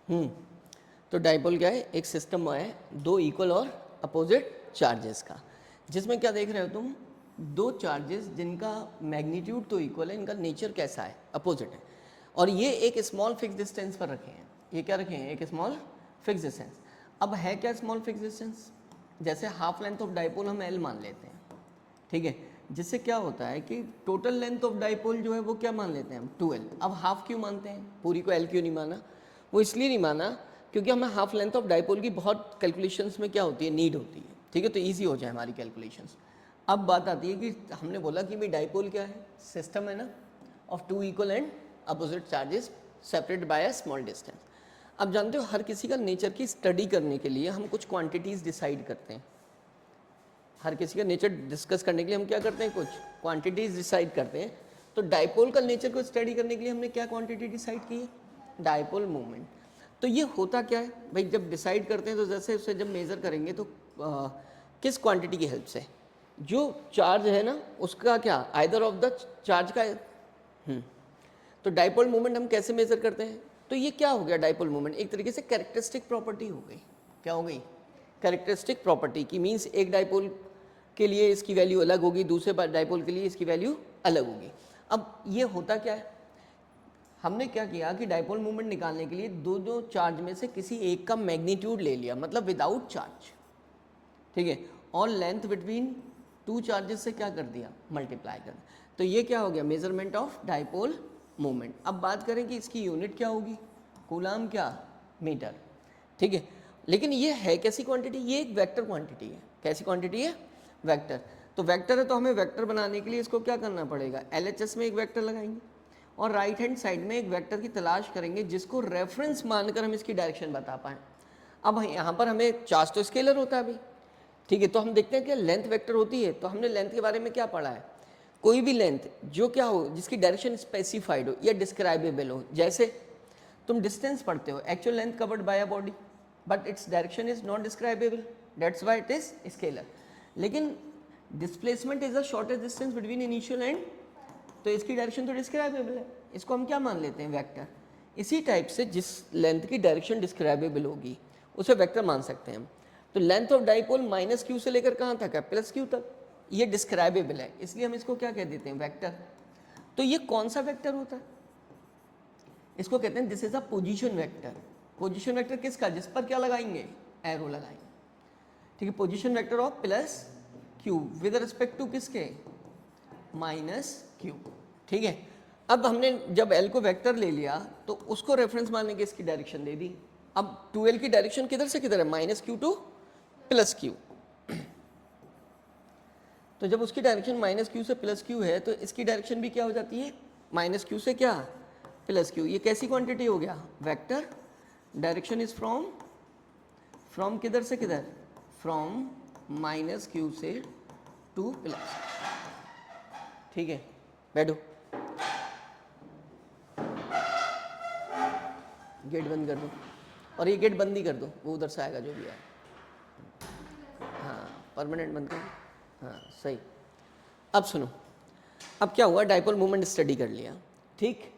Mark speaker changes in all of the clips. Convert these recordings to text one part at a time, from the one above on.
Speaker 1: तो डाइपोल क्या है, एक सिस्टम है दो इक्वल और अपोजिट चार्जेस का, जिसमें क्या देख रहे हो तुम, दो चार्जेस जिनका मैग्नीट्यूड तो इक्वल है, इनका नेचर कैसा है, अपोजिट है, और ये एक स्मॉल फिक्स डिस्टेंस पर रखे हैं। ये क्या रखे हैं, एक स्मॉल फिक्स डिस्टेंस। अब है क्या स्मॉल फिक्स डिस्टेंस, जैसे हाफ लेंथ ऑफ डाइपोल हम एल मान लेते हैं, ठीक है, जिससे क्या होता है कि टोटल लेंथ ऑफ डाइपोल जो है वो क्या मान लेते हैं हम, 2l। अब हाफ क्यों मानते हैं, पूरी को l क्यों नहीं माना, वो इसलिए नहीं माना क्योंकि हमें हाफ लेंथ ऑफ डाइपोल की बहुत कैलकुलेशंस में क्या होती है, नीड होती है, ठीक है, तो ईजी हो जाए हमारी कैलकुलेशंस। अब बात आती है कि हमने बोला कि भाई डाइपोल क्या है, सिस्टम है ना of two equal and opposite charges separated by a small distance. अब जानते हो हर किसी का नेचर की स्टडी करने के लिए हम कुछ क्वांटिटीज़ डिसाइड करते हैं, हर किसी का नेचर डिस्कस करने के लिए हम क्या करते हैं, कुछ क्वांटिटीज डिसाइड करते हैं। तो डाइपोल का नेचर को स्टडी करने के लिए हमने क्या क्वांटिटी डिसाइड की है, डाइपोल मोमेंट। तो ये होता क्या है भाई, जब डिसाइड करते हैं तो जैसे उसे जब मेज़र करेंगे तो किस क्वांटिटी की हेल्प से, जो चार्ज है ना उसका क्या, आइदर ऑफ द चार्ज का। तो डाइपोल मोमेंट हम कैसे मेज़र करते हैं, तो ये क्या हो गया डाइपोल मोमेंट, एक तरीके से कैरेक्टरिस्टिक प्रॉपर्टी हो गई। क्या हो गई, कैरेक्टरिस्टिक प्रॉपर्टी की, मीन्स एक डाइपोल के लिए इसकी वैल्यू अलग होगी, दूसरे डाइपोल के लिए इसकी वैल्यू अलग होगी। अब ये होता क्या है, हमने क्या किया कि डाइपोल मोमेंट निकालने के लिए दो दो चार्ज में से किसी एक का मैग्नीट्यूड ले लिया, मतलब विदाउट चार्ज, ठीक है, और लेंथ बिटवीन टू चार्जेस से क्या कर दिया, मल्टीप्लाई कर दिया। तो ये क्या हो गया, मेजरमेंट ऑफ डाइपोल मोमेंट। अब बात करें कि इसकी यूनिट क्या होगी, कूलाम क्या, मीटर, ठीक है। लेकिन ये है कैसी क्वांटिटी, ये एक वेक्टर क्वांटिटी है। कैसी क्वांटिटी है, वेक्टर। तो वेक्टर है तो हमें वेक्टर बनाने के लिए इसको क्या करना पड़ेगा, LHS में एक वेक्टर लगाएंगे और राइट हैंड साइड में एक वेक्टर की तलाश करेंगे जिसको रेफरेंस मानकर हम इसकी डायरेक्शन बता पाएँ। अब यहाँ पर हमें चार्ज तो स्केलर होता है अभी, ठीक है, तो हम देखते हैं कि लेंथ वेक्टर होती है। तो हमने लेंथ के बारे में क्या पढ़ा है, कोई भी लेंथ जो क्या हो, जिसकी डायरेक्शन स्पेसिफाइड हो या डिस्क्राइबेबल हो। जैसे तुम डिस्टेंस पढ़ते हो, actual length covered by a body but its direction is not describable, that's why it is scalar. लेकिन displacement is the shortest distance between initial end, तो इसकी डायरेक्शन तो डिस्क्राइबेबल है, इसको हम क्या मान लेते हैं, वेक्टर। इसी टाइप से जिस लेंथ की डायरेक्शन डिस्क्राइबेबल होगी उसे वेक्टर मान सकते हैं हम। तो length of dipole minus Q से लेकर कहाँ तक है, प्लस क्यू तक, ये डिस्क्राइबेबल है, इसलिए हम इसको क्या कह देते हैं, वेक्टर। तो ये कौन सा वेक्टर होता है, इसको कहते हैं this is a position vector. Position vector किसका, जिस पर क्या लगाएंगे, एरो लगाएंगे, ठीक है। Position vector of plus q with respect to किसके, माइनस क्यू, ठीक है। अब हमने जब एल को वेक्टर ले लिया तो उसको रेफरेंस मानने के इसकी डायरेक्शन दे दी। अब 2l की डायरेक्शन किधर से किधर है, minus Q two plus Q. तो जब उसकी डायरेक्शन माइनस क्यू से प्लस क्यू है तो इसकी डायरेक्शन भी क्या हो जाती है, माइनस क्यू से क्या, प्लस क्यू। ये कैसी क्वांटिटी हो गया, वेक्टर। डायरेक्शन इज फ्रॉम किधर से किधर, फ्रॉम माइनस क्यू से टू प्लस, ठीक है। बैठो, गेट बंद कर दो, और ये गेट बंद ही कर दो, वो उधर से आएगा जो भी आए, हाँ परमानेंट बंद कर दो, हाँ सही। अब सुनो, अब क्या हुआ, डाइपोल मोमेंट स्टडी कर लिया, ठीक।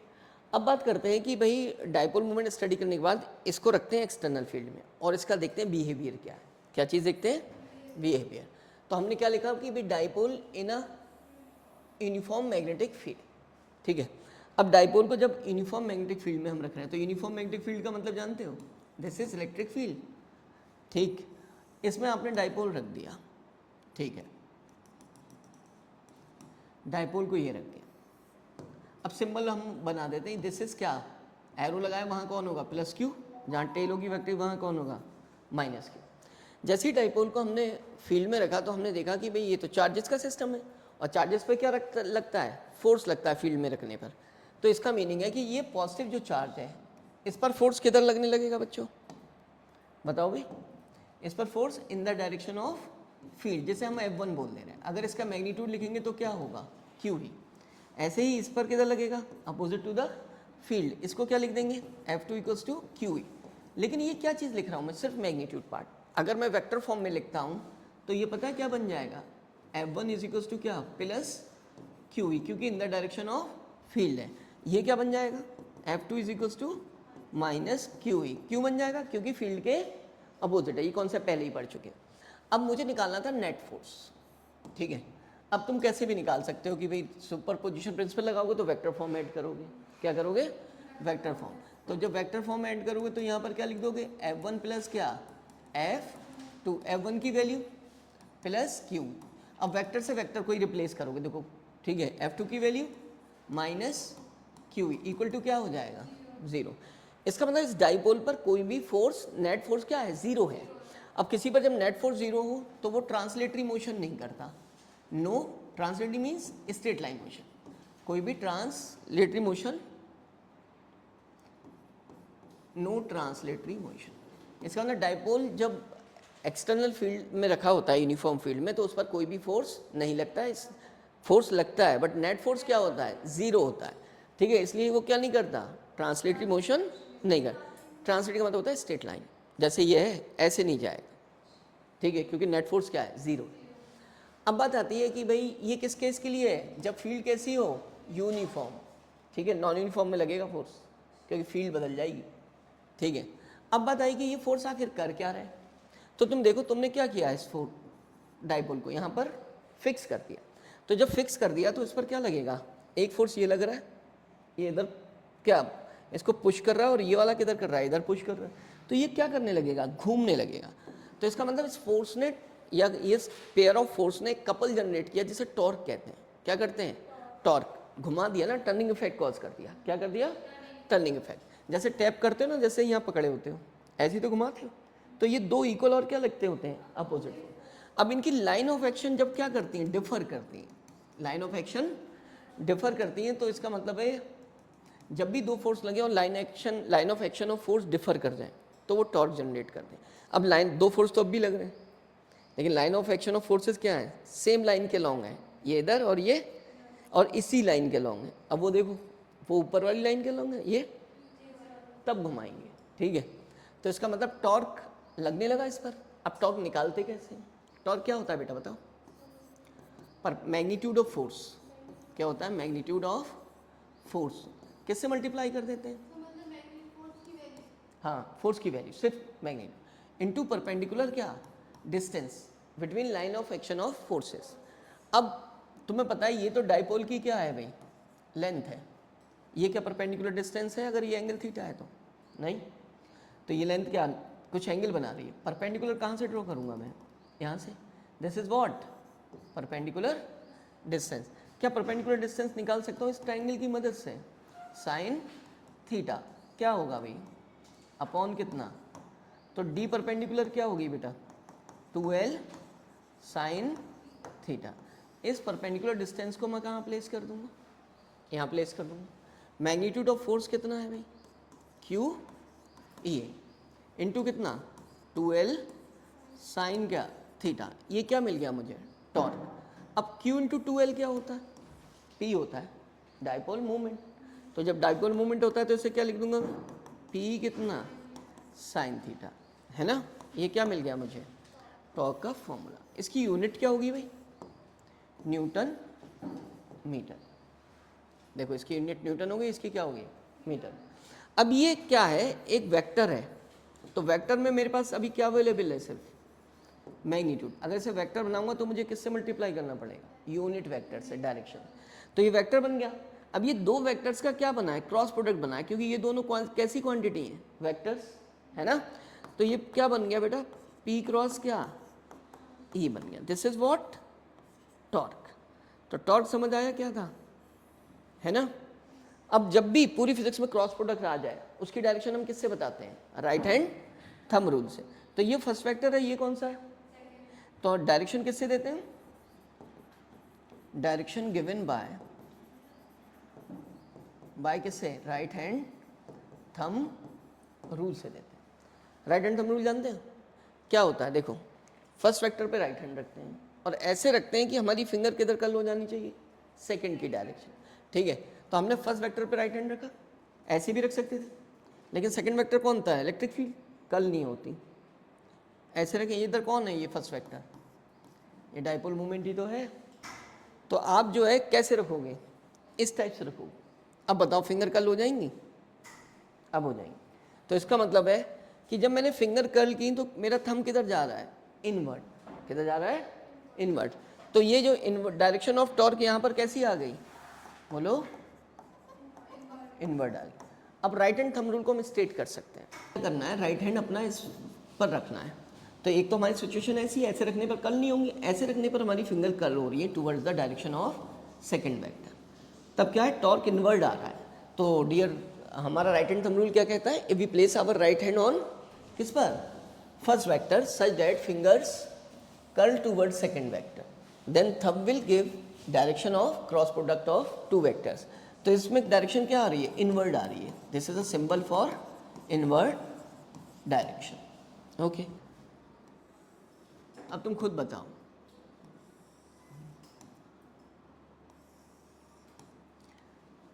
Speaker 1: अब बात करते हैं कि भाई डाइपोल मोमेंट स्टडी करने के बाद इसको रखते हैं एक्सटर्नल फील्ड में और इसका देखते हैं बिहेवियर क्या है। क्या चीज़ देखते हैं, बिहेवियर। तो हमने क्या लिखा कि भाई dipole in a uniform magnetic field, ठीक है। अब डाइपोल को जब यूनिफॉर्म मैग्नेटिक फील्ड में हम रख रहे हैं तो यूनिफॉर्म मैग्नेटिक फील्ड का मतलब जानते हो, दिस इज इलेक्ट्रिक फील्ड, ठीक। इसमें आपने डाइपोल रख दिया, ठीक है, डाइपोल को ये रख दिया। अब सिंबल हम बना देते हैं, दिस इज क्या, एरो लगाए वहाँ कौन होगा, प्लस क्यू, जहाँ टेल होगी वेक्टर वहाँ कौन होगा, माइनस क्यू। जैसे ही डाइपोल को हमने फील्ड में रखा तो हमने देखा कि भाई ये तो चार्जेस का सिस्टम है और चार्जेस पे क्या लगता है, फोर्स लगता है फील्ड में रखने पर। तो इसका मीनिंग है कि ये पॉजिटिव जो चार्ज है इस पर फोर्स किधर लगने लगेगा बच्चों, बताओ भाई, इस पर force in the direction of field, जैसे हम F1 बोल दे रहे हैं। अगर इसका मैग्नीट्यूड लिखेंगे तो क्या होगा, Q ही। ऐसे ही इस पर किधर लगेगा, अपोजिट टू द फील्ड, इसको क्या लिख देंगे, F2 इक्वल्स टू QE। लेकिन ये क्या चीज़ लिख रहा हूँ मैं, सिर्फ मैग्नीट्यूड पार्ट। अगर मैं वेक्टर फॉर्म में लिखता हूँ तो ये पता है क्या बन जाएगा, F1 इज इक्वल्स टू क्या, प्लस QE, क्योंकि in the direction of field है। ये क्या बन जाएगा, F2 is equals to minus q e, q बन जाएगा क्योंकि फील्ड के अपोजिट है, ये कॉन्सेप्ट पहले ही पढ़ चुके हैं। अब मुझे निकालना था नेट फोर्स, ठीक है। अब तुम कैसे भी निकाल सकते हो कि भाई सुपरपोजिशन प्रिंसिपल लगाओगे तो वेक्टर फॉर्म ऐड करोगे, क्या करोगे, वेक्टर फॉर्म। तो जब वेक्टर फॉर्म ऐड करोगे तो यहाँ पर क्या लिख दोगे, F1 प्लस क्या, F2, F1 की वैल्यू प्लस Q। अब वेक्टर से वेक्टर को ही रिप्लेस करोगे, देखो ठीक है, F2 की value minus q equal to क्या हो जाएगा, 0। इसका मतलब इस डाइपोल पर कोई भी फोर्स, नेट फोर्स क्या है, 0 है। अब किसी पर जब नेट फोर्स 0 हो तो वो ट्रांसलेटरी मोशन नहीं करता, no translatory means straight line motion, कोई भी translatory motion, no translatory motion. इसका मतलब डाइपोल जब एक्सटर्नल फील्ड में रखा होता है, यूनिफॉर्म फील्ड में, तो उस पर कोई भी फोर्स नहीं लगता है, फोर्स लगता है बट नेट फोर्स क्या होता है, 0 होता है, ठीक है। इसलिए वो क्या नहीं करता, ट्रांसलेटरी मोशन नहीं कर। ट्रांसलेटरी का मतलब होता है स्ट्रेट लाइन, जैसे ये है ऐसे नहीं जाएगा, ठीक है, क्योंकि नेट फोर्स क्या है, 0। अब बात आती है कि भाई ये किस केस के लिए है, जब फील्ड कैसी हो, यूनिफॉर्म, ठीक है। नॉन यूनिफॉर्म में लगेगा फोर्स क्योंकि फील्ड बदल जाएगी, ठीक है। अब बात आई कि ये फोर्स आखिर कर क्या रहा है, तो तुम देखो तुमने क्या किया, इस डाइपोल को यहाँ पर फिक्स कर दिया। तो जब फिक्स कर दिया तो इस पर क्या लगेगा, एक फोर्स ये लग रहा है, ये इधर क्या इसको पुश कर रहा है, और ये वाला किधर कर रहा है, इधर पुश कर रहा है, तो ये क्या करने लगेगा, घूमने लगेगा। तो इसका मतलब इस फोर्स ने, या ये पेयर ऑफ फोर्स ने कपल जनरेट किया जिसे टॉर्क कहते हैं। क्या करते हैं, टॉर्क, घुमा दिया ना, टर्निंग इफेक्ट कॉज कर दिया। क्या कर दिया, टर्निंग इफेक्ट। जैसे टैप करते हो ना, जैसे यहाँ पकड़े होते हो ऐसे ही तो घुमाते हो, तो ये दो इक्वल और क्या लगते होते हैं, अपोजिट। अब इनकी लाइन ऑफ एक्शन जब क्या करती हैं, डिफर करती हैं, लाइन ऑफ एक्शन डिफर करती हैं, तो इसका मतलब है जब भी दो फोर्स लगे और line of action of force differ कर जाए तो वो टॉर्क जनरेट करते हैं। अब दो फोर्स तो अब भी लग रहे हैं, लेकिन line of action of forces क्या है, सेम लाइन के लॉन्ग है, ये इधर और ये, और इसी लाइन के लॉन्ग है। अब वो देखो, वो ऊपर वाली लाइन के लॉन्ग है, ये तब घुमाएंगे, ठीक है। तो इसका मतलब टॉर्क लगने लगा इस पर। अब टॉर्क निकालते कैसे, टॉर्क क्या होता है बेटा बताओ, पर मैग्नीट्यूड ऑफ फोर्स, क्या होता है, मैग्नीट्यूड ऑफ फोर्स किससे मल्टीप्लाई कर देते हैं, हाँ, फोर्स की वैल्यू सिर्फ मैग्नीट्यूड इनटू परपेंडिकुलर क्या, distance between line of action of forces. अब तुम्हें पता है ये तो डाइपोल की क्या है भाई, लेंथ है, ये क्या परपेंडिकुलर डिस्टेंस है, अगर ये एंगल थीटा है तो नहीं, तो ये लेंथ क्या कुछ एंगल बना रही है। परपेंडिकुलर कहाँ से ड्रॉ करूँगा मैं, यहाँ से, this is what, perpendicular distance. क्या परपेंडिकुलर डिस्टेंस निकाल सकता हूँ इस ट्राइंगल की मदद से, साइन थीटा क्या होगा भाई, अपॉन कितना, तो डी परपेंडिकुलर क्या होगी बेटा, 2l साइन थीटा। इस परपेंडिकुलर डिस्टेंस को मैं कहाँ प्लेस कर दूंगा, यहाँ प्लेस कर दूंगा। मैग्नीट्यूड ऑफ फोर्स कितना है भाई, क्यू ई इंटू कितना, 2l साइन क्या थीटा, ये क्या मिल गया मुझे, टॉर्क। अब q इंटू 2l क्या होता है, p होता है डाइपोल मोमेंट। तो जब डाइपोल मोमेंट होता है तो इसे क्या लिख दूंगा मैं, p कितना साइन थीटा, है ना। ये क्या मिल गया मुझे, टॉर्क का फॉर्मूला। इसकी यूनिट क्या होगी भाई, न्यूटन मीटर। देखो इसकी यूनिट न्यूटन होगी, इसकी क्या होगी, मीटर। अब ये क्या है, एक वेक्टर है, तो वेक्टर में मेरे पास अभी क्या अवेलेबल है, सिर्फ मैग्नीट्यूड। अगर इसे वेक्टर बनाऊंगा तो मुझे किससे मल्टीप्लाई करना पड़ेगा, यूनिट वेक्टर से, डायरेक्शन। तो ये वेक्टर बन गया। अब ये दो वेक्टर्स का क्या बना है, क्रॉस प्रोडक्ट बना है, क्योंकि ये दोनों कैसी क्वांटिटी है, वेक्टर्स, है ना। तो ये क्या बन गया बेटा, p क्रॉस क्या e बन गया। This is what, torque. तो टॉर्क समझ आया क्या था, है ना। अब जब भी पूरी फिजिक्स में क्रॉस प्रोडक्ट आ जाए उसकी डायरेक्शन हम किससे बताते हैं, राइट हैंड थंब रूल से। तो ये फर्स्ट वेक्टर है, ये कौन सा है, तो डायरेक्शन किससे देते हैं, डायरेक्शन गिवन बाय किससे, राइट हैंड थंब रूल से देते हैं। राइट हैंड थंब रूल जानते हैं क्या होता है, देखो फर्स्ट वेक्टर पे राइट हैंड रखते हैं और ऐसे रखते हैं कि हमारी फिंगर किधर कर्ल हो जानी चाहिए, सेकंड की डायरेक्शन, ठीक है। तो हमने फर्स्ट वेक्टर पे राइट हैंड रखा, ऐसे भी रख सकते थे, लेकिन सेकंड वेक्टर कौन होता है, इलेक्ट्रिक फील्ड, कर्ल नहीं होती, ऐसे रखें। ये इधर कौन है, ये फर्स्ट वेक्टर, ये डाइपोल मोमेंट ही तो है। तो आप जो है कैसे रखोगे, इस टाइप से रखोगे। अब बताओ फिंगर कर्ल हो जाएंगी, अब हो जाएंगी। तो इसका मतलब है कि जब मैंने फिंगर कर्ल की तो मेरा थंब किधर जा रहा है, इनवर्ड। किधर जा रहा है, इनवर्ड। तो ये जो डायरेक्शन ऑफ टॉर्क यहाँ पर कैसी आ गई, बोलो, इनवर्ड आ गई। अब राइट हैंड थंब रूल को हम स्ट्रेट कर सकते हैं। क्या करना है, राइट हैंड अपना इस पर रखना है। तो एक तो हमारी सिचुएशन ऐसी है, ऐसे रखने पर कर्ल नहीं होंगी, ऐसे रखने पर हमारी फिंगर कर्ल हो रही है towards the direction of second vector. तब क्या है, टॉर्क इनवर्ड आ रहा है। तो डियर, हमारा राइट हैंड थंब रूल क्या कहता है, if we place our right hand on किस पर, first vector, such that fingers curl towards second vector, then thumb will give direction of cross product of two vectors. तो इसमें direction क्या आ रही है, इनवर्ड आ रही है। This is a symbol for inward direction. Okay, अब तुम खुद बताओ,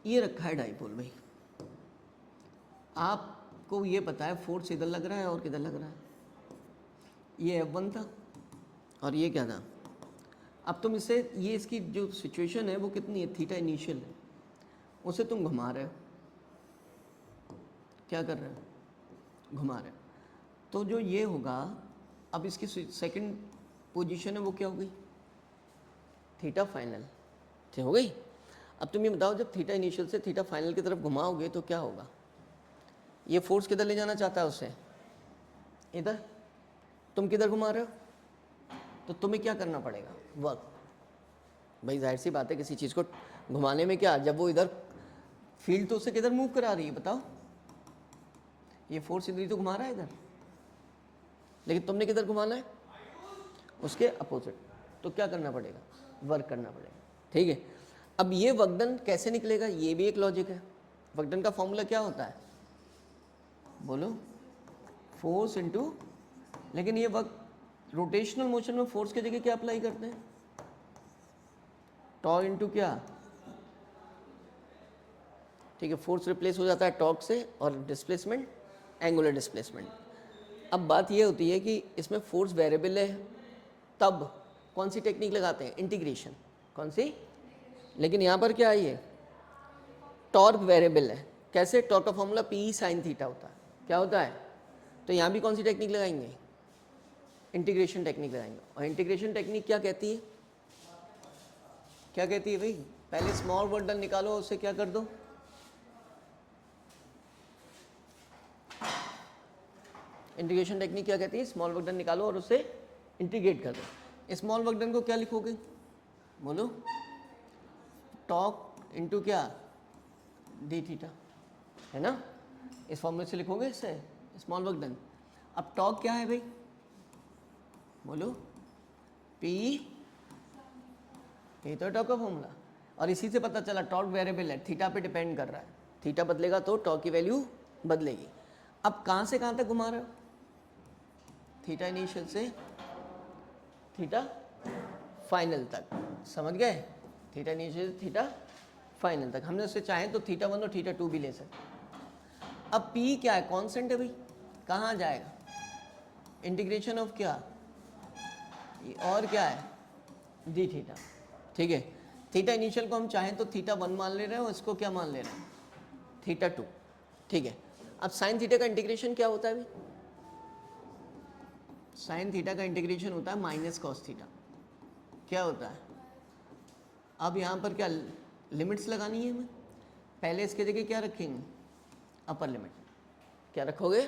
Speaker 1: ये रखा है डाइपोल भाई, आपको ये पता है फोर्स इधर लग रहा है और किधर लग रहा है, ये F1 था और ये क्या था। अब तुम इसे, ये इसकी जो सिचुएशन है वो कितनी है, थीटा इनिशियल है, उसे तुम घुमा रहे हो, क्या कर रहे हो, घुमा रहे हो। तो जो ये होगा, अब इसकी सेकंड पोजीशन है वो क्या हो गई, थीटा फाइनल, ठीक हो गई। अब तुम ये बताओ, जब थीटा इनिशियल से थीटा फाइनल की तरफ घुमाओगे तो क्या होगा, ये फोर्स किधर ले जाना चाहता है उसे, इधर। तुम किधर घुमा रहे हो, तो तुम्हें क्या करना पड़ेगा, वर्क। भाई जाहिर सी बात है, किसी चीज़ को घुमाने में क्या, जब वो इधर फील्ड तो उसे किधर मूव करा रही है, बताओ, ये फोर्स इधर ही तो घुमा रहा है इधर, लेकिन तुमने किधर घुमाना है, उसके अपोजिट। तो क्या करना पड़ेगा, वर्क करना पड़ेगा, ठीक है। अब ये वर्क डन कैसे निकलेगा, ये भी एक लॉजिक है। वर्क डन का फॉर्मूला क्या होता है, बोलो, फोर्स इनटू, लेकिन ये वर्क रोटेशनल मोशन में फोर्स की जगह क्या अप्लाई करते हैं, टॉर्क इनटू क्या, ठीक है, फोर्स रिप्लेस हो जाता है टॉर्क से, और डिस्प्लेसमेंट एंगुलर डिस्प्लेसमेंट। अब बात ये होती है कि इसमें फोर्स वेरिएबल है, तब कौन सी टेक्निक लगाते हैं, इंटीग्रेशन, कौन सी। लेकिन यहाँ पर क्या है, ये टॉर्क वेरिएबल है, कैसे, टॉर्क का फॉर्मूला पी साइन थीटा होता है, क्या होता है। तो यहाँ भी कौन सी टेक्निक लगाएंगे, इंटीग्रेशन टेक्निक लगाएंगे। और इंटीग्रेशन टेक्निक क्या कहती है, क्या कहती है भाई, पहले स्मॉल वर्क डन निकालो, उससे क्या कर दो, इंटीग्रेशन टेक्निक क्या कहती है, स्मॉल वर्क डन निकालो और उससे इंटीग्रेट कर दो। स्मॉल वर्क डन को क्या लिखोगे, बोलो, टॉर्क इनटू क्या, डी थीटा, है ना, इस फॉर्मूले से लिखोगे इससे स्मॉल वर्क डन। अब टॉर्क क्या है भाई, बोलो, पी, ये तो टॉर्क का फॉर्मूला, और इसी से पता चला टॉर्क वेरिएबल है, थीटा पे डिपेंड कर रहा है, थीटा बदलेगा तो टॉर्क की वैल्यू बदलेगी। अब कहाँ से कहाँ तक घुमा रहे हो, थीटा इनिशियल से थीटा फाइनल तक, समझ गए, थीटा इनिशियल से थीटा फाइनल तक। हमने उससे चाहे तो थीटा 1 और थीटा 2 भी ले सकते। अब पी क्या है, कांस्टेंट है भाई, कहाँ जाएगा, इंटीग्रेशन ऑफ क्या, और क्या है, डी थीटा, ठीक है। थीटा इनिशियल को हम चाहें तो थीटा 1 मान ले रहे हैं, और इसको क्या मान ले रहे हैं, थीटा 2, ठीक है। अब साइन थीटा का इंटीग्रेशन क्या होता है भाई, साइन थीटा का इंटीग्रेशन होता है माइनस कॉस थीटा, क्या होता है। अब यहाँ पर क्या लिमिट्स लगानी है हमें, पहले इसके जगह क्या रखेंगे, अपर लिमिट, क्या रखोगे,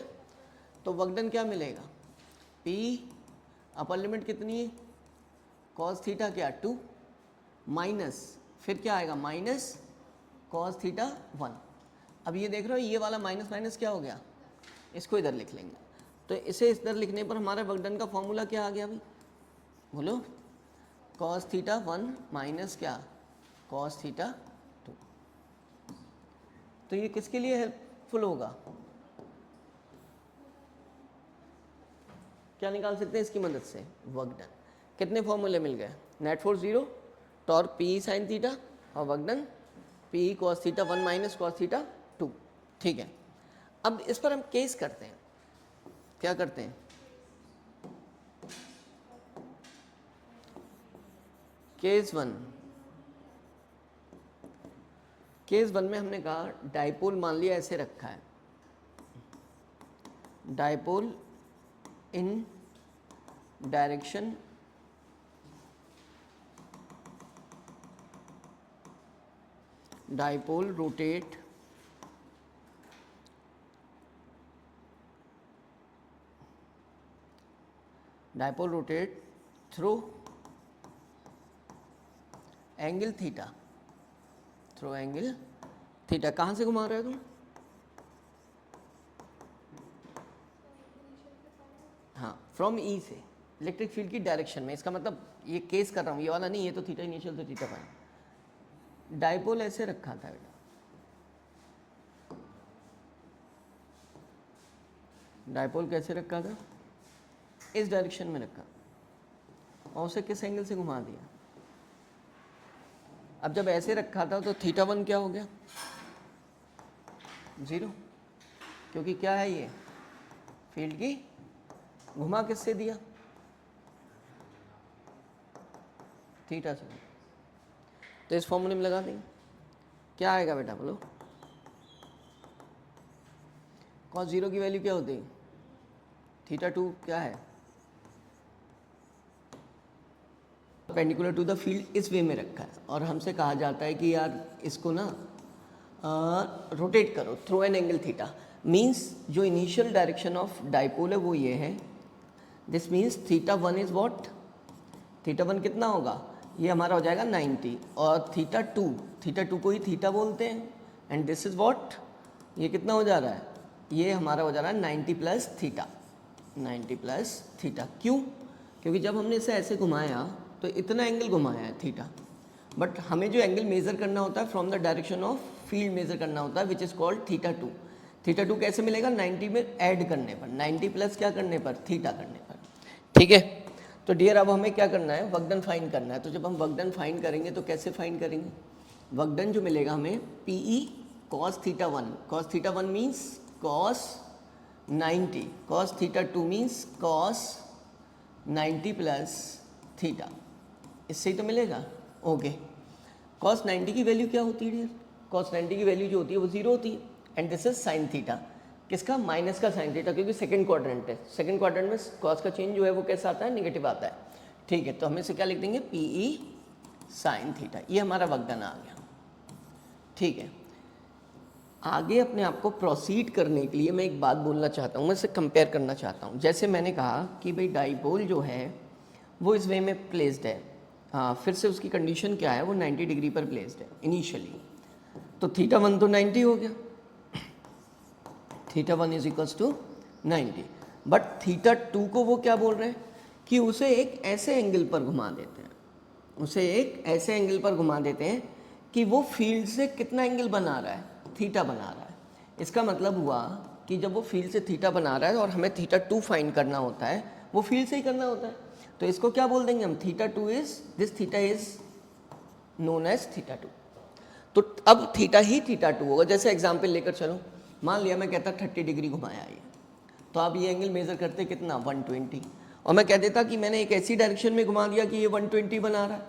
Speaker 1: तो वर्क डन क्या मिलेगा, पी अपर लिमिट कितनी है, कॉस थीटा क्या 2 माइनस, फिर क्या आएगा माइनस कॉस थीटा 1। अब ये देख रहे हो, ये वाला माइनस माइनस क्या हो गया, इसको इधर लिख लेंगे। तो इसे इधर लिखने पर हमारा वर्क डन का फॉर्मूला क्या आ गया भाई, बोलो, कॉस थीटा 1 माइनस क्या, कॉस थीटा 2। तो ये किसके लिए हेल्पफुल होगा, क्या निकाल सकते हैं इसकी मदद से, वर्क डन। कितने फॉर्मूले मिल गए, net force 0, torque P sine theta, और work done P cos theta 1 minus cos theta 2, ठीक है। अब इस पर हम केस करते हैं, क्या करते हैं, केस 1। केस 1 में हमने कहा डाइपोल मान लिया ऐसे रखा है, dipole in direction dipole rotate through angle theta, कहाँ से घुमा रहे हो तुम? हाँ, फ्रॉम ई से इलेक्ट्रिक फील्ड की डायरेक्शन में। इसका मतलब ये केस कर रहा हूँ, ये वाला नहीं, ये तो थीटा इनिशियल तो थीटा फाइनल। डायपोल ऐसे रखा था बेटा, डायपोल कैसे रखा था? इस डायरेक्शन में रखा और उसे किस एंगल से घुमा दिया? अब जब ऐसे रखा था तो थीटा 1 क्या हो गया? 0, क्योंकि क्या है ये? फील्ड की घुमा किससे दिया? थीटा से। तो इस फॉर्मूले में लगा देंगे, क्या आएगा बेटा बोलो? cos 0 की वैल्यू क्या होती है? थीटा 2 क्या है? परपेंडिकुलर टू द फील्ड इस वे में रखा है और हमसे कहा जाता है कि यार इसको ना रोटेट करो through an angle theta. Means जो इनिशियल डायरेक्शन ऑफ डायपोल है वो ये है। This means theta 1 is what? Theta 1 कितना होगा? ये हमारा हो जाएगा 90 और थीटा 2 को ही थीटा बोलते हैं। And this is what? ये कितना हो जा रहा है? ये हमारा हो जा रहा है 90 प्लस थीटा। क्यों? क्योंकि जब हमने इसे ऐसे घुमाया तो इतना एंगल घुमाया है थीटा, बट हमें जो एंगल मेज़र करना होता है from the direction of field measure करना होता है which is called theta 2। Theta 2 कैसे मिलेगा? 90 में ऐड करने पर, 90 प्लस क्या करने पर? थीटा करने पर। ठीक है, तो डियर अब हमें क्या करना है? वर्क डन फाइंड करना है। तो जब हम वर्क डन फाइंड करेंगे तो कैसे फाइंड करेंगे? वर्क डन जो मिलेगा हमें PE cos theta 1, cos theta 1 means cos 90, cos theta 2 means cos 90 plus theta. इससे ही तो मिलेगा। ओके, cos 90 की वैल्यू क्या होती है डियर? cos 90 की वैल्यू जो होती है वो 0 होती है। And this is sine theta. किसका? माइनस का साइन थीटा, क्योंकि सेकंड क्वाड्रेंट है। सेकंड क्वाड्रेंट में cos का चेंज जो है वो कैसा आता है? नेगेटिव आता है। ठीक है, तो हम इसे क्या लिख देंगे? PE sine theta. ये हमारा वक्तन आ गया। ठीक है, आगे अपने आप को प्रोसीड करने के लिए मैं एक बात बोलना चाहता हूँ, मैं इसे कंपेयर करना चाहता हूँ। जैसे मैंने कहा कि भाई डाइपोल जो है वो इस वे में प्लेस्ड है। हाँ, फिर से उसकी कंडीशन क्या है? वो 90 डिग्री पर प्लेस्ड है इनिशियली। तो थीटा 1 तो 90 हो गया, theta 1 is equals to 90। But theta 2 को वो क्या बोल रहे हैं? कि उसे एक ऐसे एंगल पर घुमा देते हैं, उसे एक ऐसे एंगल पर घुमा देते हैं कि वो फील्ड से कितना एंगल बना रहा है? थीटा बना रहा है। इसका मतलब हुआ कि जब वो फील्ड से थीटा बना रहा है और हमें थीटा 2 फाइंड करना होता है, वो फील्ड से ही करना होता है। तो इसको क्या बोल देंगे हम? Theta 2 is this, theta is known as theta 2। तो अब थीटा ही थीटा 2 होगा। जैसे एग्जाम्पल लेकर चलो, मान लिया मैं कहता 30 डिग्री घुमाया ये, तो आप ये एंगल मेजर करते कितना? 120। और मैं कह देता कि मैंने एक ऐसी डायरेक्शन में घुमा दिया कि ये 120 बना रहा है,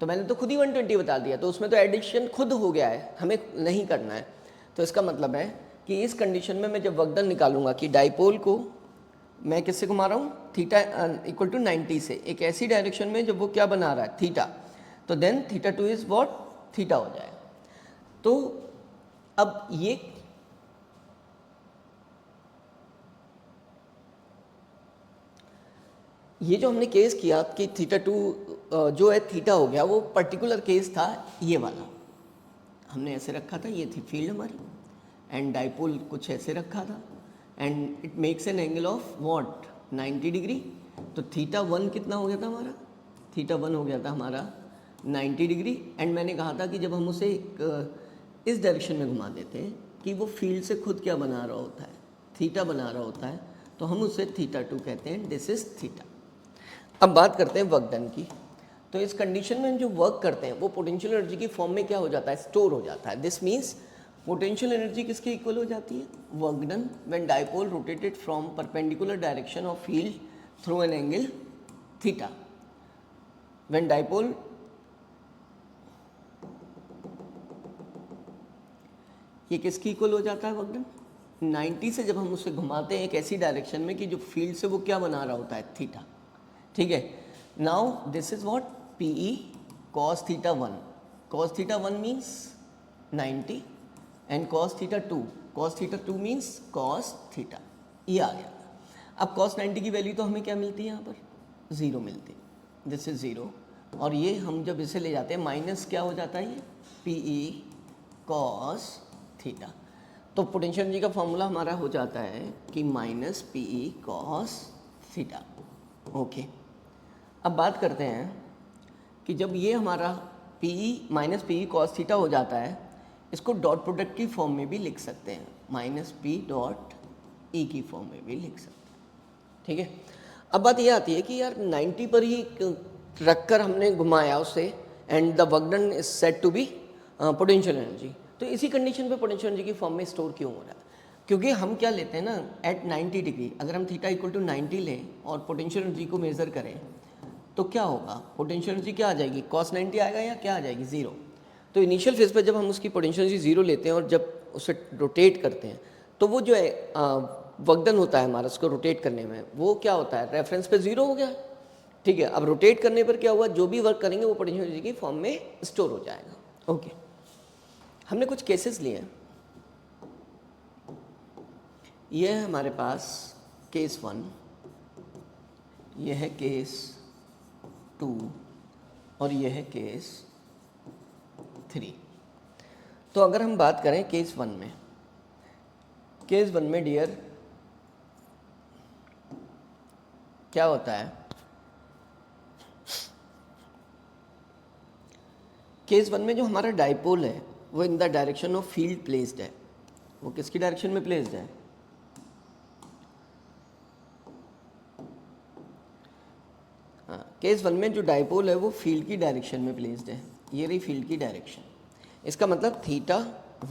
Speaker 1: तो मैंने तो खुद ही 120 बता दिया, तो उसमें तो एडिशन खुद हो गया है, हमें नहीं करना है। तो इसका मतलब है कि इस कंडीशन में मैं जब वर्कडन निकालूंगा कि डाइपोल को मैं किससे घुमा रहा हूँ? थीटा इक्वल टू 90 से एक ऐसी डायरेक्शन में जब वो क्या बना रहा है? थीटा। तो then theta 2 is what? Theta हो जाएगा। तो अब ये जो हमने केस किया कि थीटा 2 जो है थीटा हो गया, वो पर्टिकुलर केस था ये वाला। हमने ऐसे रखा था, ये थी फील्ड हमारी, एंड डाइपोल कुछ ऐसे रखा था, and it makes an angle of what? 90 degree. तो थीटा 1 कितना हो गया था हमारा? थीटा 1 हो गया था हमारा 90 डिग्री। एंड मैंने कहा था कि जब हम उसे इस डायरेक्शन में घुमा देते हैं कि वो फील्ड से खुद क्या बना रहा होता है? थीटा बना रहा होता है, तो हम उसे थीटा 2 कहते हैं। This is theta. अब बात करते हैं वर्क डन की। तो इस कंडीशन में जो वर्क करते हैं वो पोटेंशियल एनर्जी की फॉर्म में क्या हो जाता है? स्टोर हो जाता है। दिस मीन्स पोटेंशियल एनर्जी किसके इक्वल हो जाती है? Work done when dipole rotated from perpendicular direction of field through an angle theta. When dipole ये किसकी इक्वल हो जाता है वर्क डन? 90 से जब हम उसे घुमाते हैं एक ऐसी डायरेक्शन में कि जो फील्ड से वो क्या बना रहा होता है, थीटा, ठीक है। Now this is what PE cos theta 1, cos theta 1 means 90 and cos theta 2 means cos theta, ये आ गया। अब cos 90 की वैल्यू तो हमें क्या मिलती है यहाँ पर, 0 मिलती है, दिस इज 0, और ये हम जब इसे ले जाते हैं माइनस क्या हो जाता है, ये PE cos थीटा। तो पोटेंशियल एनर्जी का फॉर्मूला हमारा हो जाता है कि minus PE cos theta. Okay, अब बात करते हैं कि जब ये हमारा PE minus PE cos theta हो जाता है, इसको डॉट प्रोडक्ट की फॉर्म में भी लिख सकते हैं, माइनस P डॉट E की फॉर्म में भी लिख सकते हैं, ठीक है। अब बात ये आती है कि यार 90 पर ही रख कर हमने घुमाया उसे and the work done is said to be potential energy, तो इसी कंडीशन पे पोटेंशियल एनर्जी की फॉर्म में स्टोर क्यों हो रहा है, क्योंकि हम क्या लेते हैं ना, एट 90 डिग्री अगर हम थीटा इक्वल टू 90 लें और पोटेंशियल एनर्जी को मेज़र करें तो क्या होगा, पोटेंशियल एनर्जी क्या आ जाएगी, cos 90 आएगा या क्या आ जाएगी, 0। तो इनिशियल फेज पे जब हम उसकी पोटेंशियल एनर्जी 0 लेते हैं और जब उसे रोटेट करते हैं तो वो जो है वर्क डन होता है हमारा उसको रोटेट करने में, वो क्या होता है, रेफरेंस पे 0 हो गया, ठीक है। अब रोटेट करने पर क्या हुआ, जो भी वर्क करेंगे वो पोटेंशियल एनर्जी की फॉर्म में स्टोर हो जाएगा। ओके, हमने कुछ केसेस लिए हैं, ये है हमारे पास केस 1, ये है केस 2 और ये है केस 3। तो अगर हम बात करें केस 1 में, केस 1 में डियर क्या होता है, केस 1 में जो हमारा डाइपोल है वो इन the direction of field placed है, वो किसकी डायरेक्शन में प्लेस्ड है, केस 1 में जो डाइपोल है वो फील्ड की डायरेक्शन में प्लेस्ड है, ये रही फील्ड की डायरेक्शन। इसका मतलब थीटा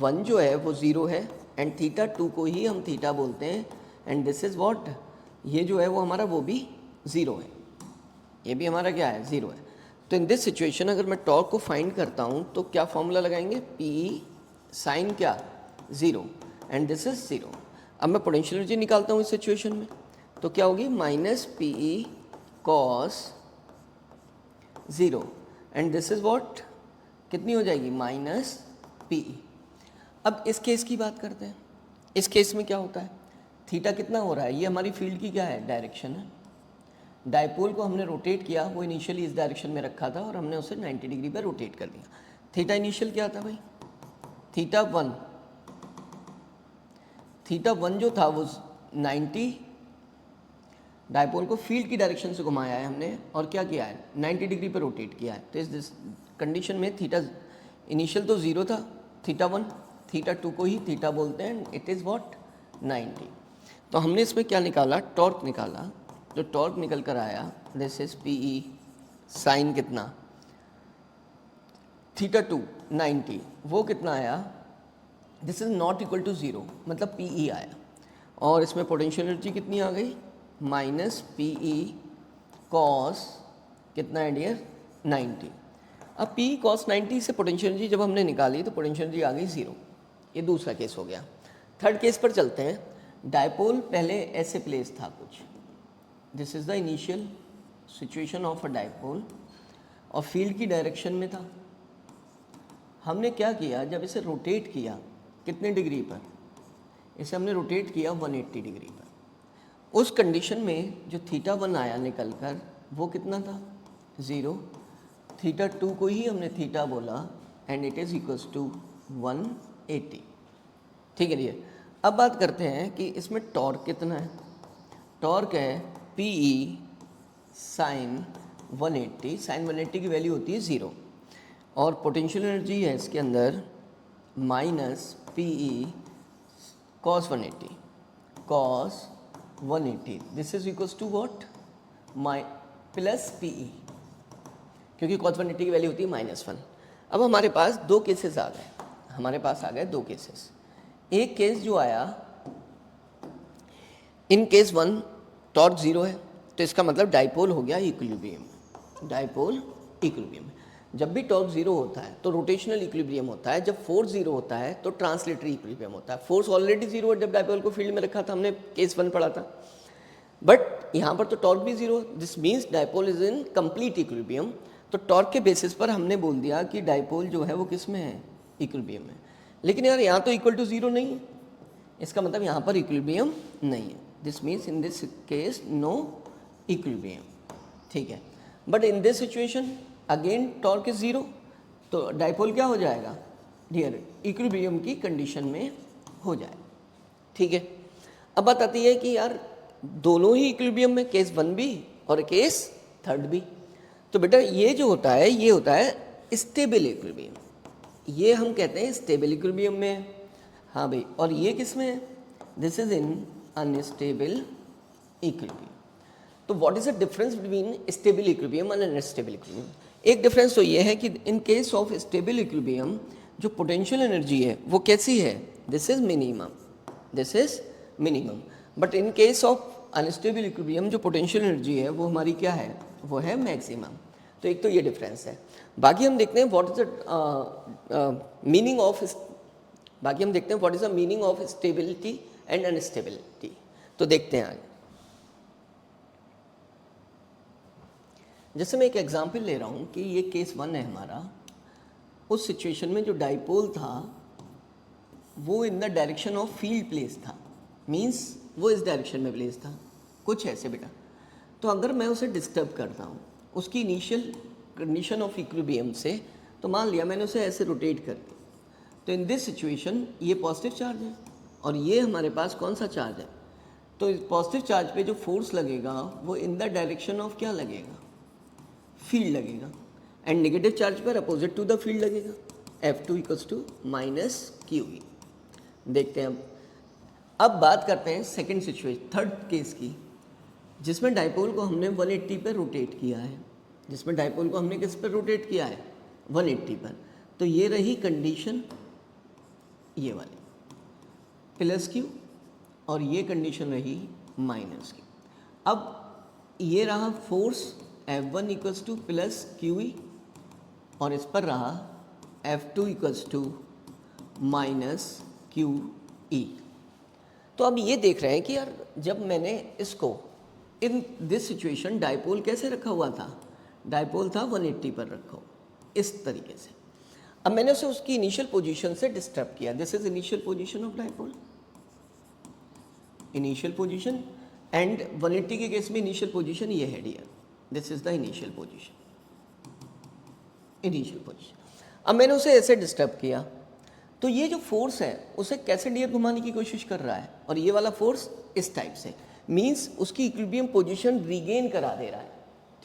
Speaker 1: 1 जो है वो 0 है एंड थीटा 2 को ही हम थीटा बोलते हैं एंड दिस इज व्हाट, ये जो है वो हमारा वो भी 0 है, ये भी हमारा क्या है, 0 है। तो इन दिस सिचुएशन अगर मैं टॉर्क को फाइंड करता हूँ तो क्या फॉर्मूला लगाएंगे, PE साइन क्या 0 एंड दिस इज 0। अब मैं पोटेंशियल एनर्जी निकालता हूँ इस सिचुएशन में तो क्या होगी, minus PE cos 0 and this is what, कितनी हो जाएगी, माइनस PE। अब इस केस की बात करते हैं, इस केस में क्या होता है, थीटा कितना हो रहा है, ये हमारी फील्ड की क्या है, डायरेक्शन है। डाइपोल को हमने रोटेट किया, वो इनिशियली इस डायरेक्शन में रखा था और हमने उसे 90 डिग्री पर रोटेट कर दिया। थीटा इनिशियल क्या था भाई, थीटा 1 जो था वो 90, डाइपोल को फील्ड की डायरेक्शन से घुमाया है हमने और क्या किया है, 90 डिग्री पर रोटेट किया है। तो इस कंडीशन में थीटा इनिशियल तो 0 था, थीटा 1, थीटा 2 को ही थीटा बोलते हैं, इट इज़ व्हाट 90। तो हमने इसमें क्या निकाला, टॉर्क निकाला, जो टॉर्क निकल कर आया दिस इज PE साइन कितना, थीटा 2 90, वो कितना आया, this is not equal to 0, मतलब PE आया। और इसमें पोटेंशियल एनर्जी कितनी आ गई, माइनस PE cos कितना है डियर, 90। अब PE cos 90 से पोटेंशियल एनर्जी जब हमने निकाली तो पोटेंशियल एनर्जी आ गई 0। ये दूसरा केस हो गया। थर्ड केस पर चलते हैं। डाइपोल पहले ऐसे प्लेस था कुछ, this is the initial situation of a dipole और फील्ड की डायरेक्शन में था। हमने क्या किया, जब इसे रोटेट किया कितने डिग्री पर, इसे हमने रोटेट किया 180 डिग्री पर। उस कंडीशन में जो थीटा 1 आया निकल कर वो कितना था, 0। थीटा 2 को ही हमने थीटा बोला and it is equals to 180, ठीक है जी। अब बात करते हैं कि इसमें टॉर्क कितना है। टॉर्क है PE साइन 180, साइन 180 की वैल्यू होती है 0 और पोटेंशियल एनर्जी है इसके अंदर minus PE cos 180 this is equals to what, plus PE, क्योंकि cos 180 की वैल्यू होती है -1। अब हमारे पास दो केसेस आ गए, हमारे पास आ गए दो केसेस। एक केस जो आया, इन केस 1 टॉर्क 0 है तो इसका मतलब डाइपोल हो गया इक्विलिब्रियम, डाइपोल इक्विलिब्रियम। जब भी टॉर्क जीरो होता है तो रोटेशनल इक्विलिब्रियम होता है, जब फोर्स जीरो होता है तो ट्रांसलेटरी इक्विलिब्रियम होता है। फोर्स ऑलरेडी जीरो है जब डायपोल को फील्ड में रखा था, हमने केस 1 पढ़ा था, बट यहाँ पर तो टॉर्क भी zero, this means dipole is in complete equilibrium. तो टॉर्क के बेसिस पर हमने बोल दिया कि डायपोल जो है वो किस में है, इक्विलिब्रियम में। लेकिन यार यहाँ तो इक्वल टू जीरो नहीं है, इसका मतलब यहाँ पर इक्विलिब्रियम नहीं है, this means in this case no equilibrium, ठीक है। But in this situation again torque is zero, तो डायपोल क्या हो जाएगा डियर, इक्विलिब्रियम की कंडीशन में हो जाए, ठीक है। अब बात आती है कि यार दोनों ही इक्विलिब्रियम में, केस 1 भी और केस 3 भी। तो बेटा ये जो होता है ये होता है स्टेबल इक्विलिब्रियम, ये हम कहते हैं स्टेबल इक्विलिब्रियम में। हाँ भाई, और ये किस में है, this is in unstable equilibrium. तो what is the difference between stable equilibrium and unstable equilibrium? एक डिफरेंस तो ये है कि in case of stable equilibrium जो पोटेंशियल एनर्जी है वो कैसी है, this is minimum, this is minimum. But in case of unstable equilibrium जो पोटेंशियल एनर्जी है वो हमारी क्या है, वो है मैक्सिमम। तो एक तो ये डिफरेंस है। बाकी हम देखते हैं what is the meaning of, बाकी हम देखते हैं what is the meaning of stability and unstability. तो देखते हैं आगे। जैसे मैं एक एग्जांपल ले रहा हूँ कि ये केस 1 है हमारा, उस सिचुएशन में जो डायपोल था वो इन the direction of field place था, मीन्स वो इस डायरेक्शन में प्लेस था, कुछ ऐसे बेटा। तो अगर मैं उसे डिस्टर्ब करता हूँ उसकी इनिशियल कंडीशन ऑफ इक्विलिब्रियम से, तो मान लिया मैंने उसे ऐसे रोटेट कर दिया, तो इन दिस सिचुएशन ये पॉजिटिव चार्ज है और ये हमारे पास कौन सा चार्ज है, तो इस पॉजिटिव चार्ज पे जो फोर्स लगेगा वो इन द डायरेक्शन ऑफ क्या लगेगा, फील्ड लगेगा, एंड नेगेटिव चार्ज पर अपोजिट टू द फील्ड लगेगा, F2 equals to minus QE। देखते हैं अब बात करते हैं सेकेंड सिचुएशन, थर्ड केस की, जिसमें डायपोल को हमने 180 पर रोटेट किया है, जिसमें डायपोल को हमने किस पर रोटेट किया है, 180 पर। तो ये रही कंडीशन ये वाली प्लस Q, और ये कंडीशन रही माइनस Q। अब ये रहा force F1 equals two plus QE, और इस पर रहा F2 equals to minus QE। तो अब ये देख रहे हैं कि यार जब मैंने इसको इन दिस सिचुएशन डायपोल कैसे रखा हुआ था, डायपोल था 180 पर रखा हुआ इस तरीके से। अब मैंने उसे उसकी इनिशियल पोजीशन से डिस्टर्ब किया, this is initial position of dipole, initial position, and 180 के केस में इनिशियल पोजीशन ये है dear, this is the initial position, initial position. अब मैंने उसे ऐसे डिस्टर्ब किया, तो ये जो फोर्स है उसे कैसे डियर घुमाने की कोशिश कर रहा है, और ये वाला फोर्स इस टाइप से, मीन्स उसकी इक्विलिब्रियम पोजीशन रीगेन करा दे रहा है,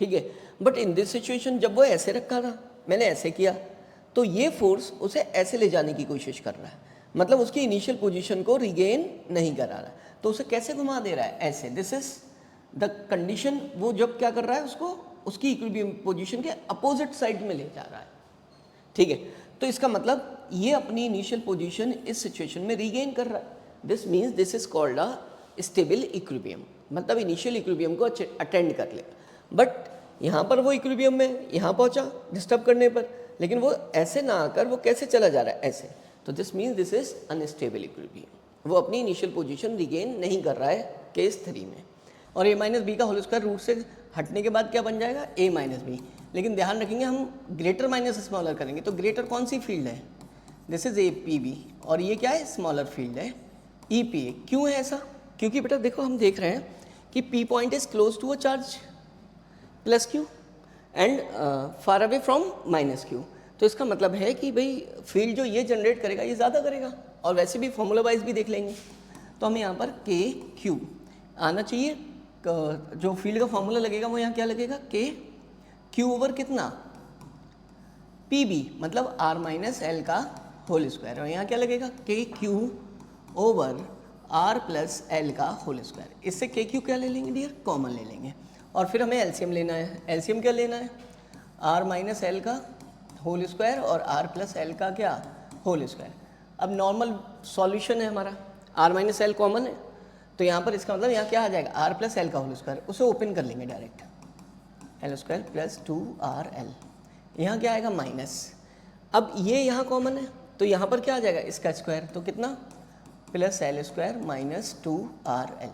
Speaker 1: ठीक है। बट इन दिस सिचुएशन जब वो ऐसे रखा था, मैंने ऐसे किया, तो ये फोर्स उसे ऐसे ले जाने की कोशिश कर रहा है, मतलब उसकी इनिशियल पोजीशन को रीगेन नहीं करा रहा है। तो उसे कैसे घुमा दे रहा है, ऐसे, दिस इज द कंडीशन। वो जब क्या कर रहा है, उसको उसकी इक्विलिब्रियम पोजीशन के अपोजिट साइड में ले जा रहा है, ठीक है। तो इसका मतलब ये अपनी इनिशियल पोजीशन इस सिचुएशन में रीगेन कर रहा है, this means this is called a stable equilibrium, मतलब इनिशियल इक्विलिब्रियम को अटेंड कर ले। बट यहाँ पर वो इक्विलिब्रियम में यहाँ पहुँचा डिस्टर्ब करने पर, लेकिन वो ऐसे ना आकर वो कैसे चला जा रहा है, ऐसे। तो this means this is unstable equilibrium, वो अपनी इनिशियल पोजीशन रिगेन नहीं कर रहा है केस 3 में। और a माइनस बी का होल स्क्वायर रूट से हटने के बाद क्या बन जाएगा, a माइनस बी। लेकिन ध्यान रखेंगे हम ग्रेटर माइनस स्मॉलर करेंगे, तो ग्रेटर कौन सी फील्ड है, दिस इज APB, और ये क्या है, स्मॉलर फील्ड है EPA। क्यों है ऐसा, क्योंकि बेटा देखो हम देख रहे हैं कि P point is close to a charge plus Q and far away from minus Q। तो इसका मतलब है कि भाई फील्ड जो ये जनरेट करेगा ये ज़्यादा करेगा, और वैसे भी फॉर्मूला वाइज भी देख लेंगे। तो हमें यहाँ पर KQ आना चाहिए, जो फील्ड का फॉर्मूला लगेगा वो यहाँ क्या लगेगा, KQ ओवर कितना PB, मतलब R माइनस L का होल स्क्वायर, और यहाँ क्या लगेगा KQ over R plus L का होल स्क्वायर। इससे KQ क्या ले लेंगे डियर, कॉमन ले लेंगे, और फिर हमें एलसीएम लेना है। एलसीएम क्या लेना है, R माइनस L का होल स्क्वायर और R प्लस L का क्या, होल स्क्वायर। अब नॉर्मल सॉल्यूशन है हमारा, R माइनस L कॉमन है, तो यहाँ पर इसका मतलब यहाँ क्या आ जाएगा, R प्लस L का होल स्क्वायर, उसे ओपन कर लेंगे direct, L square plus 2RL। यहाँ क्या आएगा माइनस। अब ये यहाँ कॉमन है तो यहाँ पर क्या आ जाएगा इसका स्क्वायर, तो कितना plus L square minus 2RL।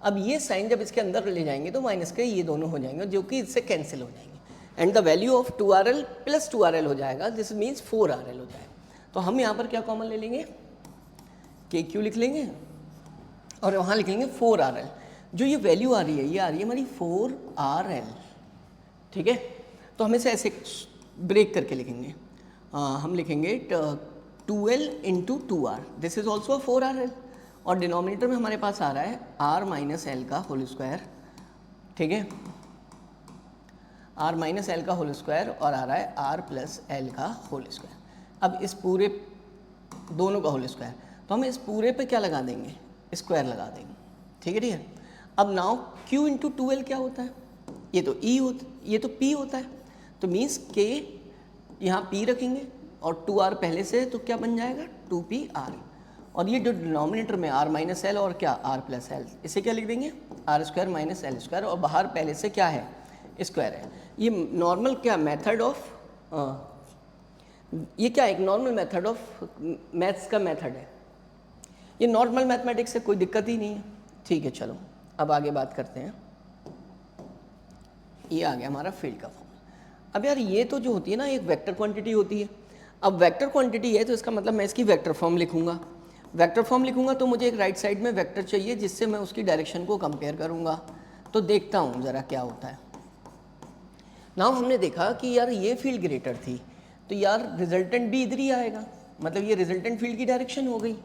Speaker 1: अब ये साइन जब इसके अंदर ले जाएंगे तो माइनस के ये दोनों हो जाएंगे जो कि इससे कैंसिल हो जाएंगे and the value of 2RL plus 2RL हो जाएगा, दिस मीन्स 4RL हो जाएगा। तो हम यहाँ पर क्या कॉमन ले लेंगे, KQ लिख लेंगे और वहाँ लिखेंगे 4RL। जो ये वैल्यू आ रही है ये आ रही है हमारी 4RL, ठीक है। तो हम इसे ऐसे ब्रेक करके लिखेंगे, हम लिखेंगे 2L into 2R, this is also 4RL और डिनोमिनेटर में हमारे पास आ रहा है R माइनस एल का होल स्क्वायर, ठीक है, R माइनस एल का होल स्क्वायर और आ रहा है R प्लस एल का होल स्क्वायर। अब इस पूरे दोनों का होल स्क्वायर, तो हम इस पूरे पे क्या लगा देंगे, स्क्वायर लगा देंगे, ठीक है ठीक है। अब नाउ Q इंटू 2L क्या होता है, ये तो E होता, ये तो P होता है, तो मीन्स K यहाँ P रखेंगे और 2R पहले से, तो क्या बन जाएगा 2PR। और ये जो डिनोमिनेटर में R माइनस एल और क्या R प्लस एल, इसे क्या लिख देंगे R square minus L square और बाहर पहले से क्या है स्क्वायर है। ये नॉर्मल क्या मेथड ऑफ, ये क्या एक नॉर्मल मेथड ऑफ मैथ्स का मेथड है, ये नॉर्मल मैथमेटिक्स से कोई दिक्कत ही नहीं है, ठीक है। चलो अब आगे बात करते हैं, ये आ गया हमारा फील्ड का फॉर्म। अब यार ये तो जो होती है ना एक वेक्टर क्वांटिटी होती है, अब वेक्टर क्वांटिटी है तो इसका मतलब मैं इसकी वेक्टर फॉर्म लिखूंगा, वेक्टर फॉर्म लिखूंगा तो मुझे एक राइट साइड में वेक्टर चाहिए जिससे मैं उसकी डायरेक्शन को कंपेयर करूंगा। तो देखता हूँ ज़रा क्या होता है। नाउ हमने देखा कि यार ये फील्ड ग्रेटर थी तो यार रिजल्टेंट भी इधर ही आएगा, मतलब ये रिजल्टेंट फील्ड की डायरेक्शन हो गई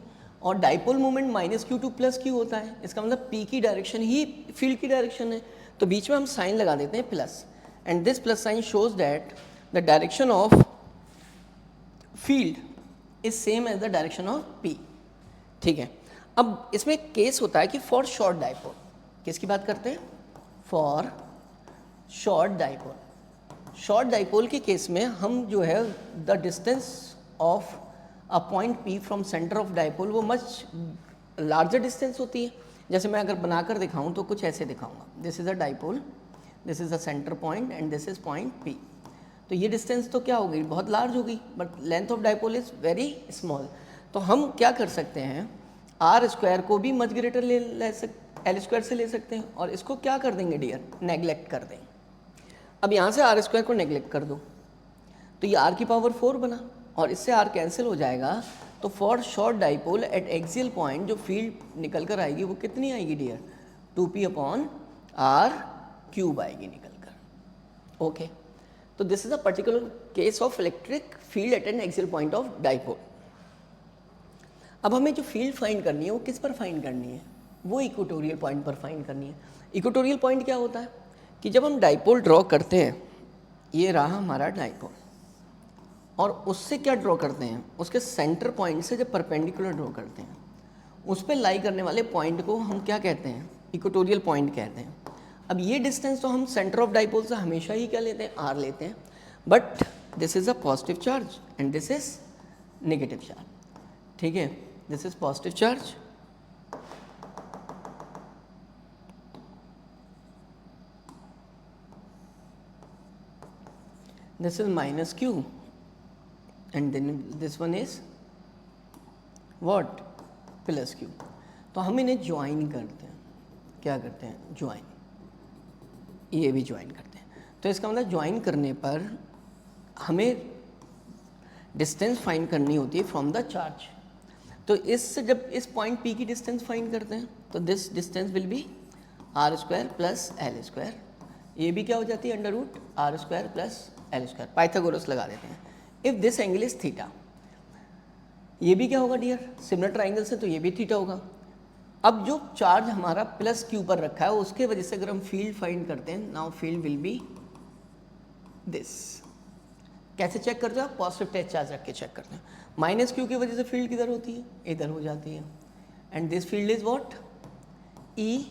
Speaker 1: और dipole moment -q to +q होता है, इसका मतलब P की डायरेक्शन ही फील्ड की डायरेक्शन है, तो बीच में हम साइन लगा देते हैं plus and this plus sign shows that the direction of field is same as the direction of P, ठीक है। अब इसमें एक केस होता है कि फॉर शॉर्ट डाइपोल, किसकी बात करते हैं, for short dipole. Short dipole के केस में हम जो है the distance of a point P from centre of dipole वो मच लार्जर डिस्टेंस होती है। जैसे मैं अगर बनाकर दिखाऊं तो कुछ ऐसे दिखाऊंगा, this is a dipole, this is a centre point and this is point P। तो ये डिस्टेंस तो क्या हो गई, बहुत लार्ज हो गई, but length of dipole is very small. तो हम क्या कर सकते हैं, R स्क्वायर को भी मच ग्रेटर ले सकते, L स्क्वायर से ले सकते हैं और इसको क्या कर देंगे डियर, नेगलेक्ट कर देंगे। अब यहाँ से R स्क्वायर को नेगलेक्ट कर दो तो ये R की पावर 4 बना और इससे R कैंसिल हो जाएगा। तो for short dipole at axial point जो फील्ड निकल कर आएगी वो कितनी आएगी डियर, 2P/R³ आएगी निकल कर, ओके। तो this is a particular case of electric field eight N axial point of dipole. अब हमें जो फील्ड फाइंड करनी है वो किस पर फाइंड करनी है, वो इक्वेटोरियल पॉइंट पर फाइंड करनी है। इक्वेटोरियल पॉइंट क्या होता है कि जब हम डाइपोल ड्रॉ करते हैं, ये रहा हमारा डाइपोल और उससे क्या ड्रॉ करते हैं, उसके सेंटर पॉइंट से जब परपेंडिकुलर ड्रॉ करते हैं उस पर लाई करने वाले पॉइंट को हम क्या कहते हैं, इक्वेटोरियल पॉइंट कहते हैं। अब ये डिस्टेंस तो हम सेंटर ऑफ डाइपोल से हमेशा ही क्या लेते हैं, R लेते हैं, but this is a positive charge and this is negative charge, ठीक है। This is positive charge this is -q and then this one is what, +q। तो हम इन्हें ज्वाइन करते हैं, क्या करते हैं, ज्वाइन, ये भी ज्वाइन करते हैं। तो इसका मतलब ज्वाइन करने पर हमें डिस्टेंस फाइंड करनी होती है फ्रॉम द चार्ज। तो इससे जब इस पॉइंट P की डिस्टेंस फाइंड करते हैं तो this distance will be R square plus L square, ये भी क्या हो जाती है √R square plus L square, Pythagoras लगा देते हैं। If this angle is theta, ये भी क्या होगा डियर, सिमिलर ट्राइंगल से तो ये भी थीटा होगा। अब जो चार्ज हमारा +q पर रखा है उसके वजह से अगर हम फील्ड फाइंड करते हैं, now field will B this. कैसे चेक करते हो आप, पॉजिटिव टेस्ट चार्ज रख के चेक करते हैं। -q की वजह से फील्ड किधर होती है, इधर हो जाती है and this field is what, E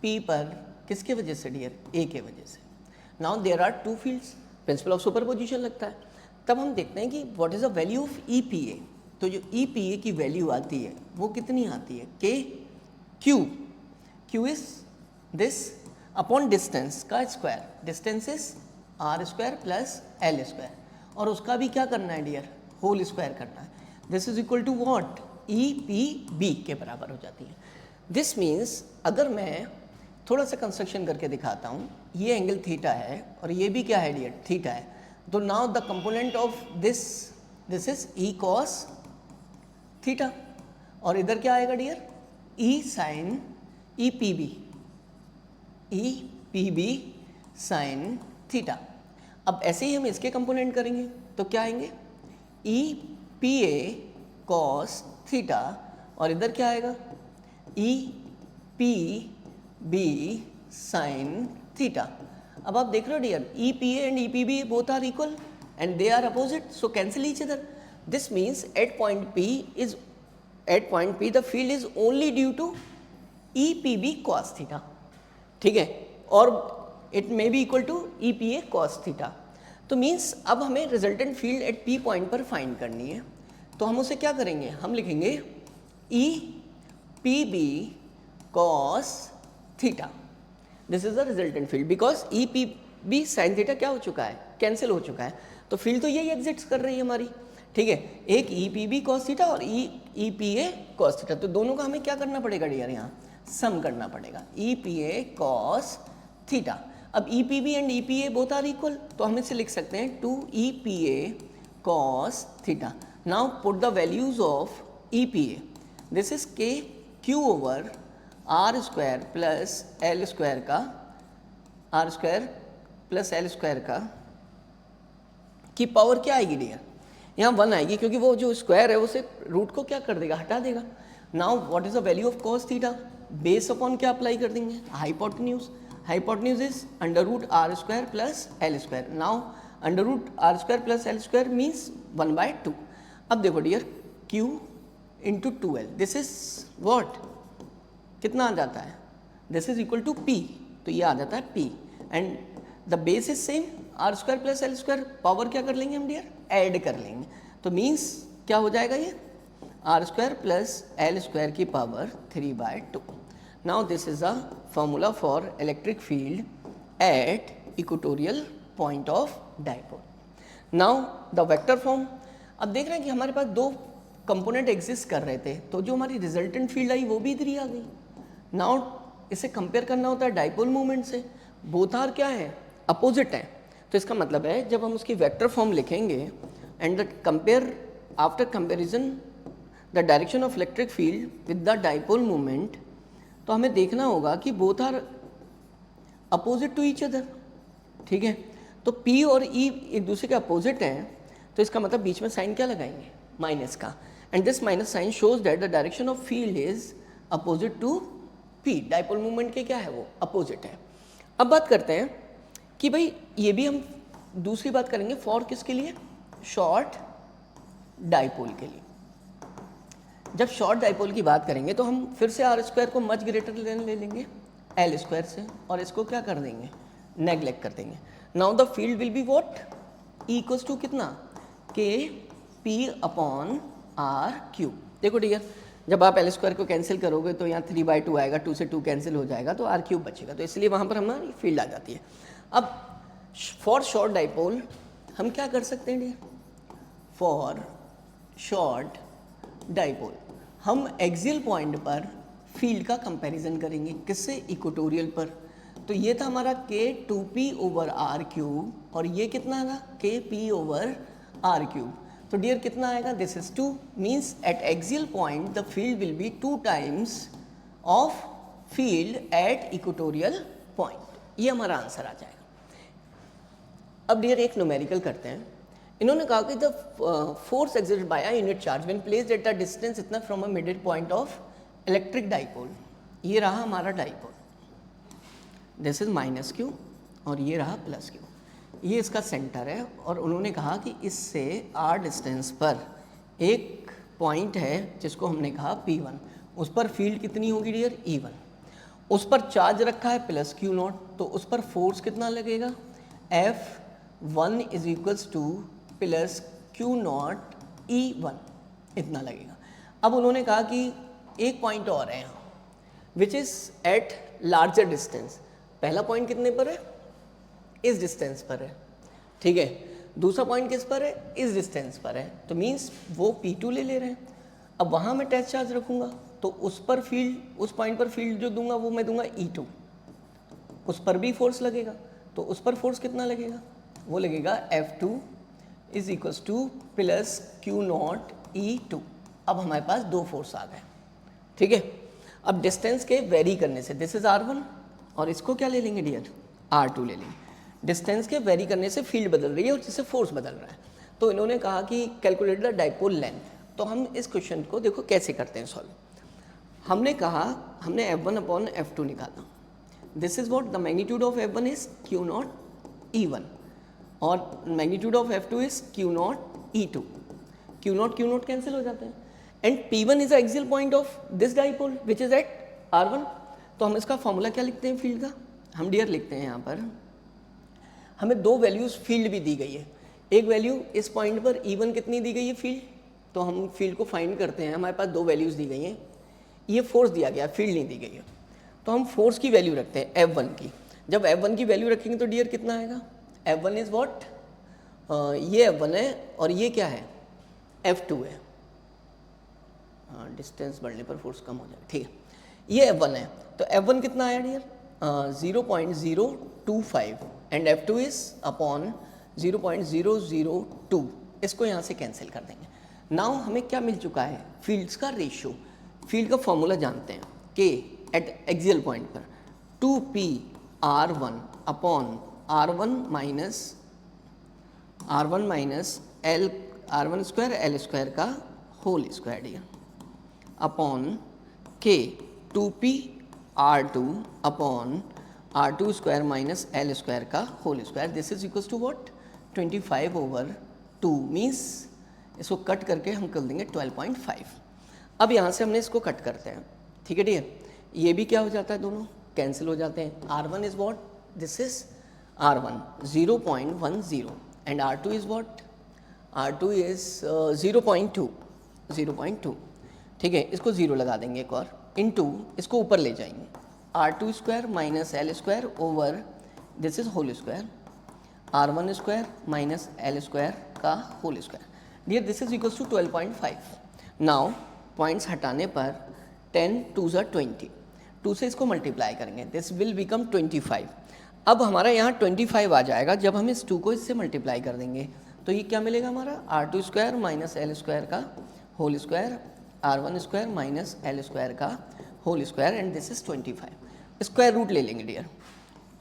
Speaker 1: P पर, किसके वजह से डियर, A के वजह से। Now there are two fields, principle of superposition लगता है। तब हम देखते हैं कि what is the value of EPA। तो जो EPA की वैल्यू आती है वो कितनी आती है, Q is this upon distance का square, distance is R square plus L square, और उसका भी क्या करना है डियर, होल स्क्वायर करना है। This is equal to what, E P B के बराबर हो जाती है। दिस मीन्स अगर मैं थोड़ा सा कंस्ट्रक्शन करके दिखाता हूँ, ये एंगल थीटा है और ये भी क्या है डियर, थीटा है, तो now the component of this is E cos theta, और इधर क्या आएगा dear, E sine E P B sine theta. अब ऐसे ही हम इसके कंपोनेंट करेंगे तो क्या आएंगे, E P A cos theta, और इधर क्या आएगा, E P B sine theta. अब आप देख रहे हो dear, E P A and E P B both are equal and they are opposite, so cancel each other. This means at point P the field is only due to EPB cos theta, ठीक है, और it may be equal to EPA cos theta। तो means अब हमें resultant field at P point पर find करनी है, तो हम उसे क्या करेंगे, हम लिखेंगे EPB cos theta, this is the resultant field, because EPB sin theta क्या हो चुका है, कैंसिल हो चुका है, तो फील्ड तो यही एग्जिस्ट कर रही है हमारी, ठीक है, एक EPB cos थीटा और EPA cos थीटा, तो दोनों का हमें क्या करना पड़ेगा डियर, यहाँ सम करना पड़ेगा, EPA cos थीटा। अब EPB and EPA both are equal, तो हम इसे लिख सकते हैं 2EPA cos theta. Now put the values of EPA, this is K Q over R square plus L square का, R square plus L square का की पावर क्या आएगी डियर, यहाँ 1 आएगी, क्योंकि वो जो स्क्वायर है उसे रूट को क्या कर देगा, हटा देगा। Now what is the value of cos theta, base upon क्या अप्लाई कर देंगे, hypotenuse is under root r square plus L square. Now under root r square plus L square means 1/2। अब देखो dear, Q into 2L, this is what, कितना आ जाता है, this is equal to P, तो ये आ जाता है P, and the base is same r square plus L square, power क्या कर लेंगे हम डियर, ऐड कर लेंगे, तो मीन्स क्या हो जाएगा ये, R square plus L square की power 3/2। Now this is the formula for electric field at equatorial point of dipole. Now the vector form, अब देख रहे हैं कि हमारे पास दो कंपोनेंट एग्जिस्ट कर रहे थे, तो जो हमारी रिजल्टेंट फील्ड आई वो भी इधर ही आ गई। नाउ इसे कंपेयर करना होता है डाइपोल मूवमेंट से, बोथ आर क्या है, अपोजिट है, तो इसका मतलब है जब हम उसकी वेक्टर फॉर्म लिखेंगे and the compare after comparison the direction of electric field with the dipole movement, तो हमें देखना होगा कि both are opposite to each other, ठीक है, तो P और E एक दूसरे के अपोजिट हैं, तो इसका मतलब बीच में साइन क्या लगाएंगे, माइनस का, and this minus sign shows that the direction of field is opposite to P, dipole movement के क्या है वो अपोजिट है। अब बात करते हैं कि भाई ये भी हम दूसरी बात करेंगे फॉर किसके लिए, शॉर्ट डाइपोल के लिए। जब शॉर्ट डाइपोल की बात करेंगे तो हम फिर से आर स्क्वायर को मच ग्रेटर ले लेंगे एल स्क्वायर से, और इसको क्या कर देंगे, नेग्लेक्ट कर देंगे। Now the field will be what, E equals to कितना, k P upon r cube. देखो डियर, जब आप एल स्क्वायर को कैंसिल करोगे तो यहाँ 3/2 आएगा, 2 से 2 कैंसिल हो जाएगा, तो आर क्यूब बचेगा, तो इसलिए वहाँ पर हमारी फील्ड आ जाती है। अब फॉर शॉर्ट डाइपोल हम क्या कर सकते हैं डियर, फॉर शॉर्ट डाइपोल हम एक्सियल पॉइंट पर फील्ड का कंपैरिजन करेंगे, किससे, इक्वेटोरियल पर। तो ये था हमारा K2P ओवर आर क्यूब, और ये कितना था, KP ओवर आर क्यूब। तो डियर कितना आएगा, this is 2, means eight axial point the field will B 2 times of field at equatorial point, ये हमारा आंसर आ जाएगा। अब डियर एक न्यूमेरिकल करते हैं। इन्होंने कहा कि the force exerted by a unit charge when placed at a distance इतना from a mid point of electric dipole, ये रहा हमारा डाइपोल, दिस इज -Q और ये रहा +Q, ये इसका सेंटर है, और उन्होंने कहा कि इससे r डिस्टेंस पर एक पॉइंट है जिसको हमने कहा P1, उस पर फील्ड कितनी होगी डियर, E1, उस पर चार्ज रखा है +Q0, तो उस पर फोर्स कितना लगेगा, F1 is equals to +Q0 E1, इतना लगेगा। अब उन्होंने कहा कि एक पॉइंट और है यहाँ, which is at larger distance. पहला पॉइंट कितने पर है, इस डिस्टेंस पर है, ठीक है। दूसरा पॉइंट किस पर है, इस डिस्टेंस पर है, तो मीन्स वो P2 ले रहे हैं। अब वहाँ मैं टेस्ट चार्ज रखूँगा तो उस पर फील्ड, उस पॉइंट पर फील्ड जो दूंगा वो मैं दूंगा E2, उस पर भी फोर्स लगेगा, तो उस पर फोर्स कितना लगेगा, वो लगेगा F2 is equals two plus Q0 E2। अब हमारे पास दो फोर्स आ गए, ठीक है। अब डिस्टेंस के वेरी करने से, दिस इज R1 और इसको क्या ले लेंगे डियर, R2 ले लेंगे। डिस्टेंस के वेरी करने से फील्ड बदल रही है और जिससे फोर्स बदल रहा है। तो इन्होंने कहा कि कैलकुलेट द डाइपोल लेंथ। तो हम इस क्वेश्चन को देखो कैसे करते हैं सॉल्व। हमने कहा, हमने F1 अपॉन F2 निकाला। This is what the magnitude of F1 is Q0 E1 और magnitude of F2 is Q0 E2। Q0 cancel हो जाते हैं and P1 is the axial point of this dipole which is at R1। तो हम इसका formula क्या लिखते हैं फील्ड का, हम डियर लिखते हैं यहाँ पर, हमें दो वैल्यूज़ फील्ड भी दी गई है। एक वैल्यू इस पॉइंट पर E1 कितनी दी गई है फील्ड, तो हम फील्ड को फाइंड करते हैं, हमारे पास दो वैल्यूज़ दी गई हैं। ये फोर्स दिया गया, फील्ड नहीं दी गई है, तो हम फोर्स की वैल्यू रखते हैं F1 की। जब F1 की वैल्यू रखेंगे तो डियर कितना आएगा, F1 इज़ व्हाट, ये F1 है और ये क्या है, F2 है। डिस्टेंस बढ़ने पर फोर्स कम हो जाएगा, ठीक है। ये F1 है, तो F1 कितना आया dear, 0.025 and F2 is upon 0.002। इसको यहाँ से कैंसिल कर देंगे। नाउ हमें क्या मिल चुका है, फील्ड्स का रेशियो। फील्ड का फॉर्मूला जानते हैं कि एट एक्सियल पॉइंट पर 2p r1 upon r1 minus L r1 square L square का whole square dear upon K 2p r2 upon r2 square minus L square का whole square. This is equals to what 25/2 means इसको cut करके हम कर देंगे 12.5। अब यहाँ से हमने इसको कट करते हैं, ठीक है डियर। ये भी क्या हो जाता है, दोनों कैंसिल हो जाते हैं। R1 is what, this is R1 0.10 and R2 is what, R2 is 0.2, ठीक है। इसको 0 लगा देंगे एक और, इनटू इसको ऊपर ले जाएंगे, R2 square minus L square over this is whole square R1 square minus L square का whole square. Dear this is equals to 12.5। Now points हटाने पर 10 2 ज़ा 20, 2 से इसको मल्टीप्लाई करेंगे, दिस विल बिकम 25। अब हमारा यहाँ 25 आ जाएगा जब हम इस 2 को इससे मल्टीप्लाई कर देंगे, तो ये क्या मिलेगा हमारा, R2 square minus L square का whole square R1 square minus L square का whole square and this is 25। Square root ले लेंगे डियर,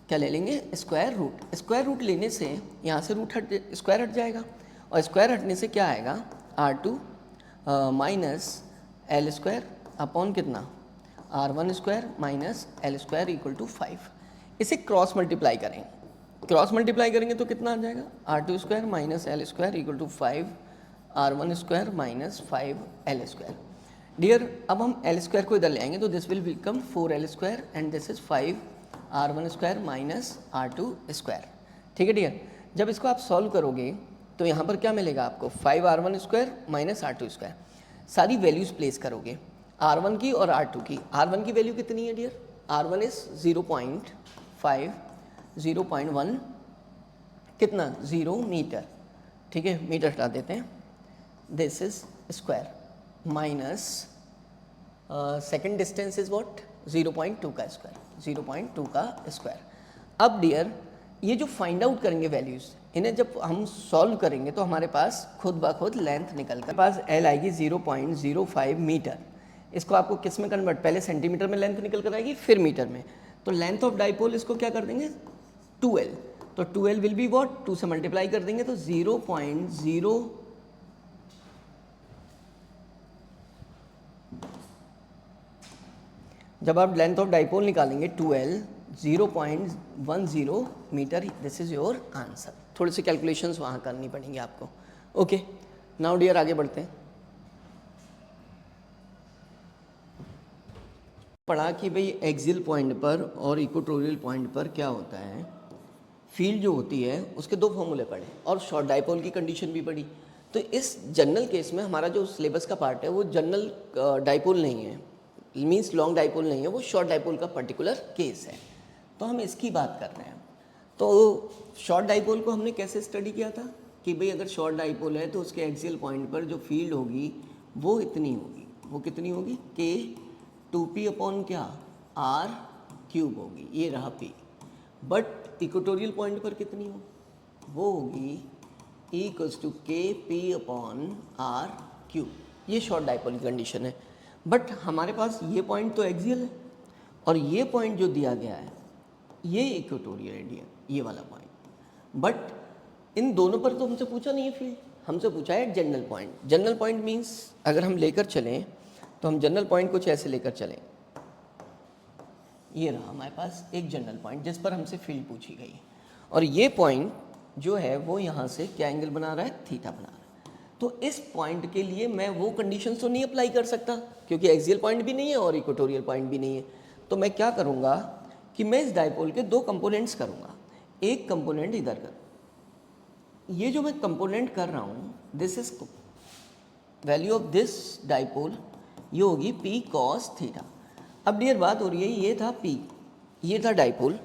Speaker 1: क्या ले लेंगे, स्क्वायर रूट। स्क्वायर रूट लेने से यहाँ से रूट स्क्वायर हट जाएगा और स्क्वायर हटने से क्या आएगा, R2 minus L square upon कितना, R1 square minus L square equal to 5। इसे क्रॉस मल्टीप्लाई करेंगे, क्रॉस मल्टीप्लाई करेंगे तो कितना आ जाएगा, R2 square minus L square equal to 5 R1 square minus 5 L square. Dear अब हम एल स्क्वायर को इधर ले आएंगे तो this will become 4l square and this is 5 R1 square minus R2 square, ठीक है डियर। जब इसको आप सॉल्व करोगे तो यहाँ पर क्या मिलेगा आपको, 5 R1 square minus R2 square. सारी वैल्यूज़ प्लेस करोगे R1 की और R2 की। R1 की वैल्यू कितनी है डियर, R1 इज 0.5 0.1 कितना 0 मीटर, ठीक है, मीटर हटा देते हैं, this is square minus second distance is what 0.2 का स्क्वायर, 0.2 का स्क्वायर। अब डियर ये जो फाइंड आउट करेंगे वैल्यूज़, इन्हें जब हम सॉल्व करेंगे तो हमारे पास खुद ब खुद लेंथ निकल कर पास L आएगी 0.05 मीटर। इसको आपको किस में कन्वर्ट, पहले सेंटीमीटर में लेंथ निकल कर आएगी फिर मीटर में, तो लेंथ ऑफ डाइपोल इसको क्या कर देंगे 2L, तो 2L विल बी व्हाट, 2 से मल्टीप्लाई कर देंगे तो 0.0 जब आप लेंथ ऑफ डाइपोल निकालेंगे 2L 0.10 meter, this is your answer. थोड़ी सी कैलकुलेशंस वहाँ करनी पड़ेंगी आपको। ओके नाउ डियर आगे बढ़ते हैं। पढ़ा कि भाई एक्सियल पॉइंट पर और इक्वेटोरियल पॉइंट पर क्या होता है, फील्ड जो होती है उसके दो फॉर्मूले पढ़े और शॉर्ट डाइपोल की कंडीशन भी पढ़ी। तो इस जनरल केस में हमारा जो सिलेबस का पार्ट है वो जनरल डाइपोल नहीं है, मीन्स लॉन्ग डाइपोल नहीं है, वो शॉर्ट डाइपोल का पर्टिकुलर केस है, तो हम इसकी बात कर रहे हैं। तो शॉर्ट डाइपोल को हमने कैसे स्टडी किया था कि भाई अगर शॉर्ट डाइपोल है तो उसके एक्सियल पॉइंट पर जो फील्ड होगी वो इतनी होगी, वो कितनी होगी, के 2p अपॉन क्या, आर क्यूब होगी, ये रहा p। बट इक्वेटोरियल पॉइंट पर कितनी हो, वो होगी E equals to K P upon r cube. ये शॉर्ट डाइपोल की कंडीशन है। बट हमारे पास ये पॉइंट तो एक्सियल है और ये पॉइंट जो दिया गया है ये इक्वेटोरियल इंडियन, ये वाला पॉइंट। बट इन दोनों पर तो हमसे पूछा नहीं है फील्ड, हमसे पूछा है general point. General point means अगर हम लेकर चलें तो हम जनरल पॉइंट कुछ ऐसे लेकर चलें, ये रहा हमारे पास एक जनरल पॉइंट जिस पर हमसे फील्ड पूछी गई, और ये पॉइंट जो है वो यहाँ से क्या एंगल बना रहा है, थीटा बना रहा है। तो इस पॉइंट के लिए मैं वो कंडीशन तो नहीं अप्लाई कर सकता क्योंकि एक्सियल पॉइंट भी नहीं है और इक्वेटोरियल पॉइंट भी नहीं है। तो मैं क्या करूँगा कि मैं इस डाइपोल के दो कंपोनेंट्स करूँगा। एक कंपोनेंट इधर कर, ये जो मैं कंपोनेंट कर रहा हूँ this is value of this dipole, ये होगी p cos थीटा। अब डियर बात हो रही है, ये था p, ये था डाइपोल,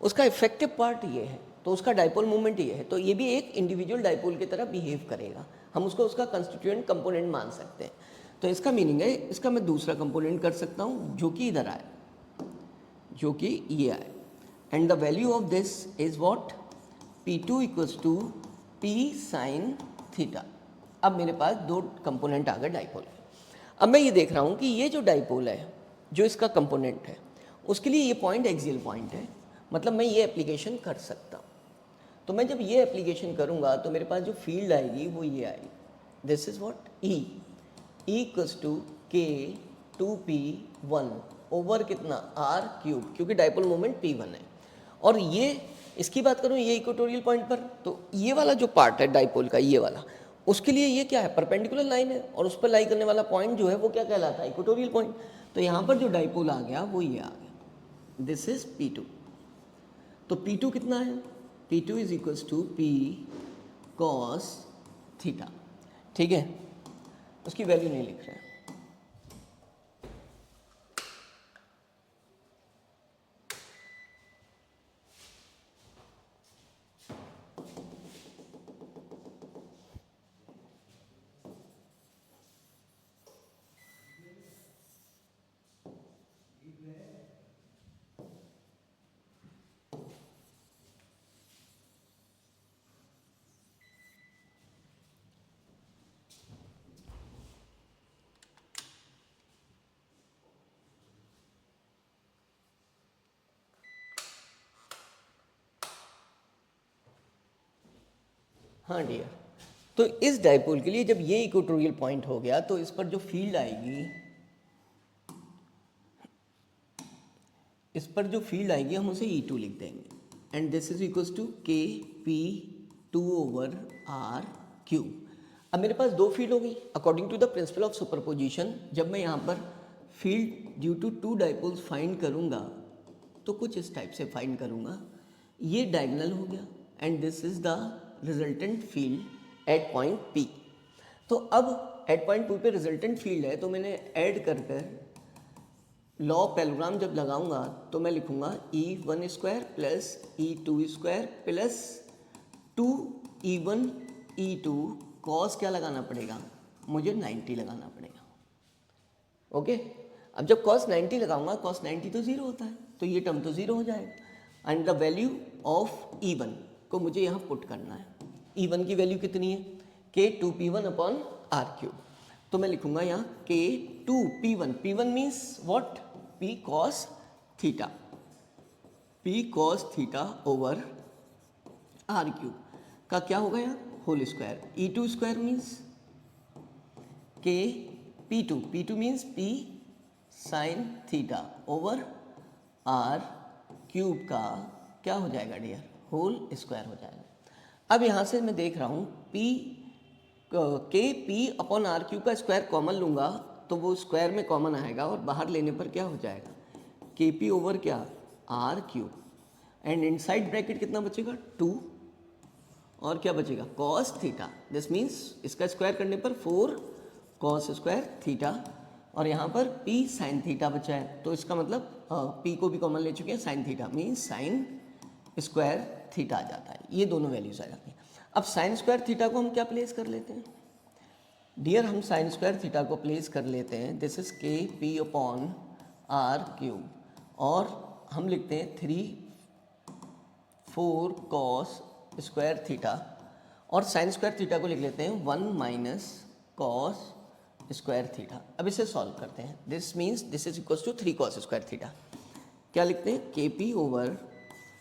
Speaker 1: उसका इफेक्टिव पार्ट ये है तो उसका डाइपोल मूवमेंट ये है, तो ये भी एक इंडिविजुअल डाइपोल की तरह बिहेव करेगा, हम उसको उसका कंस्टिट्यूएंट कंपोनेंट मान सकते हैं। तो इसका मीनिंग है इसका मैं दूसरा कंपोनेंट कर सकता हूँ जो कि इधर आए, जो कि ये आए, and the value of this is what, p2 equals to p sine theta. अब मेरे पास दो कंपोनेंट आ गए डाइपोल के। अब मैं ये देख रहा हूँ कि ये जो डाइपोल है जो इसका कंपोनेंट है उसके लिए ये पॉइंट एक्सियल पॉइंट है, मतलब मैं ये एप्लीकेशन कर सकता हूँ। तो मैं जब ये एप्लीकेशन करूँगा तो मेरे पास जो फील्ड आएगी वो ये आएगी, this is what, E equals to k 2p1 over कितना, r क्यूब, क्योंकि डाइपोल मोमेंट p1 है। और ये इसकी बात करूँ ये इक्वेटोरियल पॉइंट पर, तो ये वाला जो पार्ट है डाइपोल का ये वाला, उसके लिए ये क्या है, परपेंडिकुलर लाइन है और उस पर लाई करने वाला पॉइंट जो है वो क्या कहलाता है, इक्वेटोरियल पॉइंट। तो यहाँ पर जो डाइपोल आ गया वो ये आ गया, दिस इज p2। तो p2 कितना है, p2 is equals to p cos theta, ठीक है, उसकी वैल्यू नहीं लिख रहे हैं। हाँ डियर, तो इस डाइपोल के लिए जब ये इक्वेटोरियल पॉइंट हो गया तो इस पर जो फील्ड आएगी, इस पर जो फील्ड आएगी हम उसे E2 लिख देंगे, and this is equals to K P 2 over R cube. अब मेरे पास दो फील्ड हो गई according to the principle of superposition. जब मैं यहाँ पर field due to two dipoles find करूँगा तो कुछ इस टाइप से फाइंड करूँगा, ये डायगोनल हो गया and this is the resultant field at point P। तो अब एट पॉइंट P पे रिजल्टेंट फील्ड है तो मैंने ऐड कर लॉ ऑफ पैरेललोग्राम जब लगाऊंगा तो मैं लिखूंगा E1 square plus E2 square plus 2E1 E2 cos क्या लगाना पड़ेगा, मुझे 90 लगाना पड़ेगा। ओके, अब जब cos 90 लगाऊंगा, cos 90 तो जीरो होता है तो ये टर्म तो जीरो हो जाएगा, and the value of E1 को मुझे यहाँ पुट करना है। E1 की वैल्यू कितनी है, k 2p1 upon r cube. तो मैं लिखूंगा यहाँ k 2p1, p1 means what, p cos theta, p cos theta over r cube का क्या होगा यहाँ, whole square. E2 square means k p2, p2 means p sine theta over r cube का क्या हो जाएगा डियर, होल स्क्वायर हो जाएगा। अब यहाँ से मैं देख रहा हूँ के पी अपॉन आर क्यूब का स्क्वायर कॉमन लूँगा तो वो स्क्वायर में कॉमन आएगा और बाहर लेने पर क्या हो जाएगा, के पी ओवर क्या, R cube, and inside bracket कितना बचेगा, 2, और क्या बचेगा, कॉस थीटा। दिस मीन्स इसका स्क्वायर करने पर 4 कॉस स्क्वायर थीटा, और यहाँ पर p साइन थीटा बचा है तो इसका मतलब p को भी कॉमन ले चुके हैं, sine theta means sine square theta आ जाता है, ये दोनों वैल्यूज आ जाती हैं। अब साइन स्क्वायर थीटा को हम क्या प्लेस कर लेते हैं डियर, हम साइन स्क्वायर थीटा को प्लेस कर लेते हैं, दिस इज के पी अपॉन आर क्यूब, और हम लिखते हैं 3/4 कॉस स्क्वायर थीटा, और साइन स्क्वायर थीटा को लिख लेते हैं 1 माइनस कॉस स्क्वायर थीटा। अब इसे सॉल्व करते हैं, this means this is equals to 3 cos square theta. क्या लिखते हैं, K P over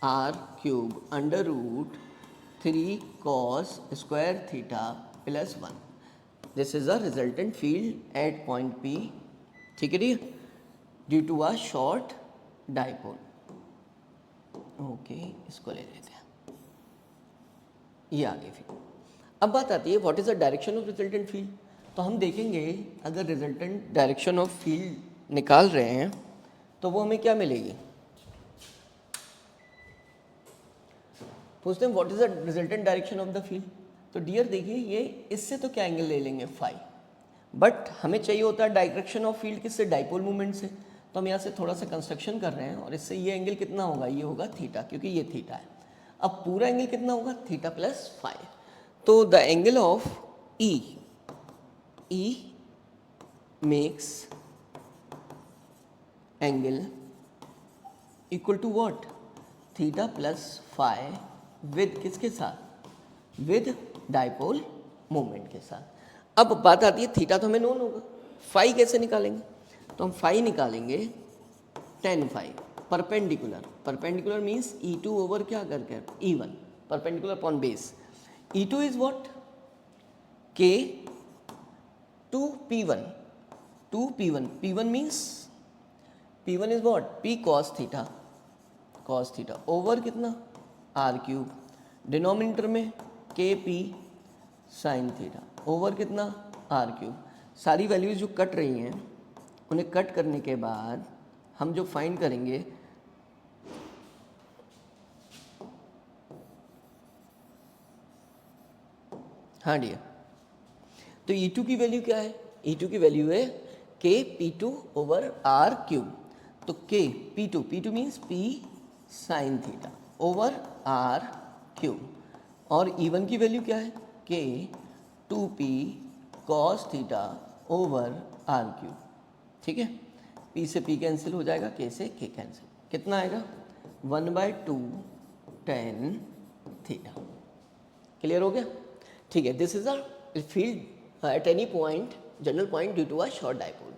Speaker 1: R cube under root 3 cos square theta plus 1। This is a resultant field at point P, ठीक है dear, due to a short dipole. Okay, इसको ले लेते हैं, ये आगे फिर। अब बात आती है what is the direction of resultant field. तो हम देखेंगे अगर रिजल्टेंट डायरेक्शन ऑफ फील्ड निकाल रहे हैं तो वो हमें क्या मिलेगी, पूछते हैं what is the resultant direction of the field. तो डियर देखिए, ये इससे तो क्या एंगल ले लेंगे फाई, बट हमें चाहिए होता है डायरेक्शन ऑफ फील्ड किससे, डाइपोल मूवमेंट से। तो हम यहाँ से थोड़ा सा कंस्ट्रक्शन कर रहे हैं, और इससे ये एंगल कितना होगा, ये होगा थीटा, क्योंकि ये थीटा है। अब पूरा एंगल कितना होगा, थीटा प्लस फाई। तो the angle of E makes angle equal to what, theta plus phi with किसके साथ, विद डाइपोल मोमेंट के साथ। अब बात आती है थीटा तो हमें नोन होगा, फाई कैसे निकालेंगे, तो हम फाई निकालेंगे tan phi perpendicular, perpendicular means E2 over क्या करके E1, perpendicular upon base. E2 is what, K 2P1, 2P1, P1 means P1 is what, P cos theta, cos theta over कितना R cube, denominator में KP sin theta over कितना R cube. सारी values जो cut रही हैं उन्हें cut करने के बाद हम जो फाइंड करेंगे, हाँ डियर, तो E2 की वैल्यू क्या है, E2 की वैल्यू है K P2 over R cube. तो K P2, P2 means P sine theta over R cube, और E1 की वैल्यू क्या है, K 2P cos theta over R cube, ठीक है। P से P कैंसिल हो जाएगा, K से K कैंसिल, कितना आएगा 1/2 tan थीटा। क्लियर हो गया, ठीक है। This is a field at any point, general point due to a short dipole.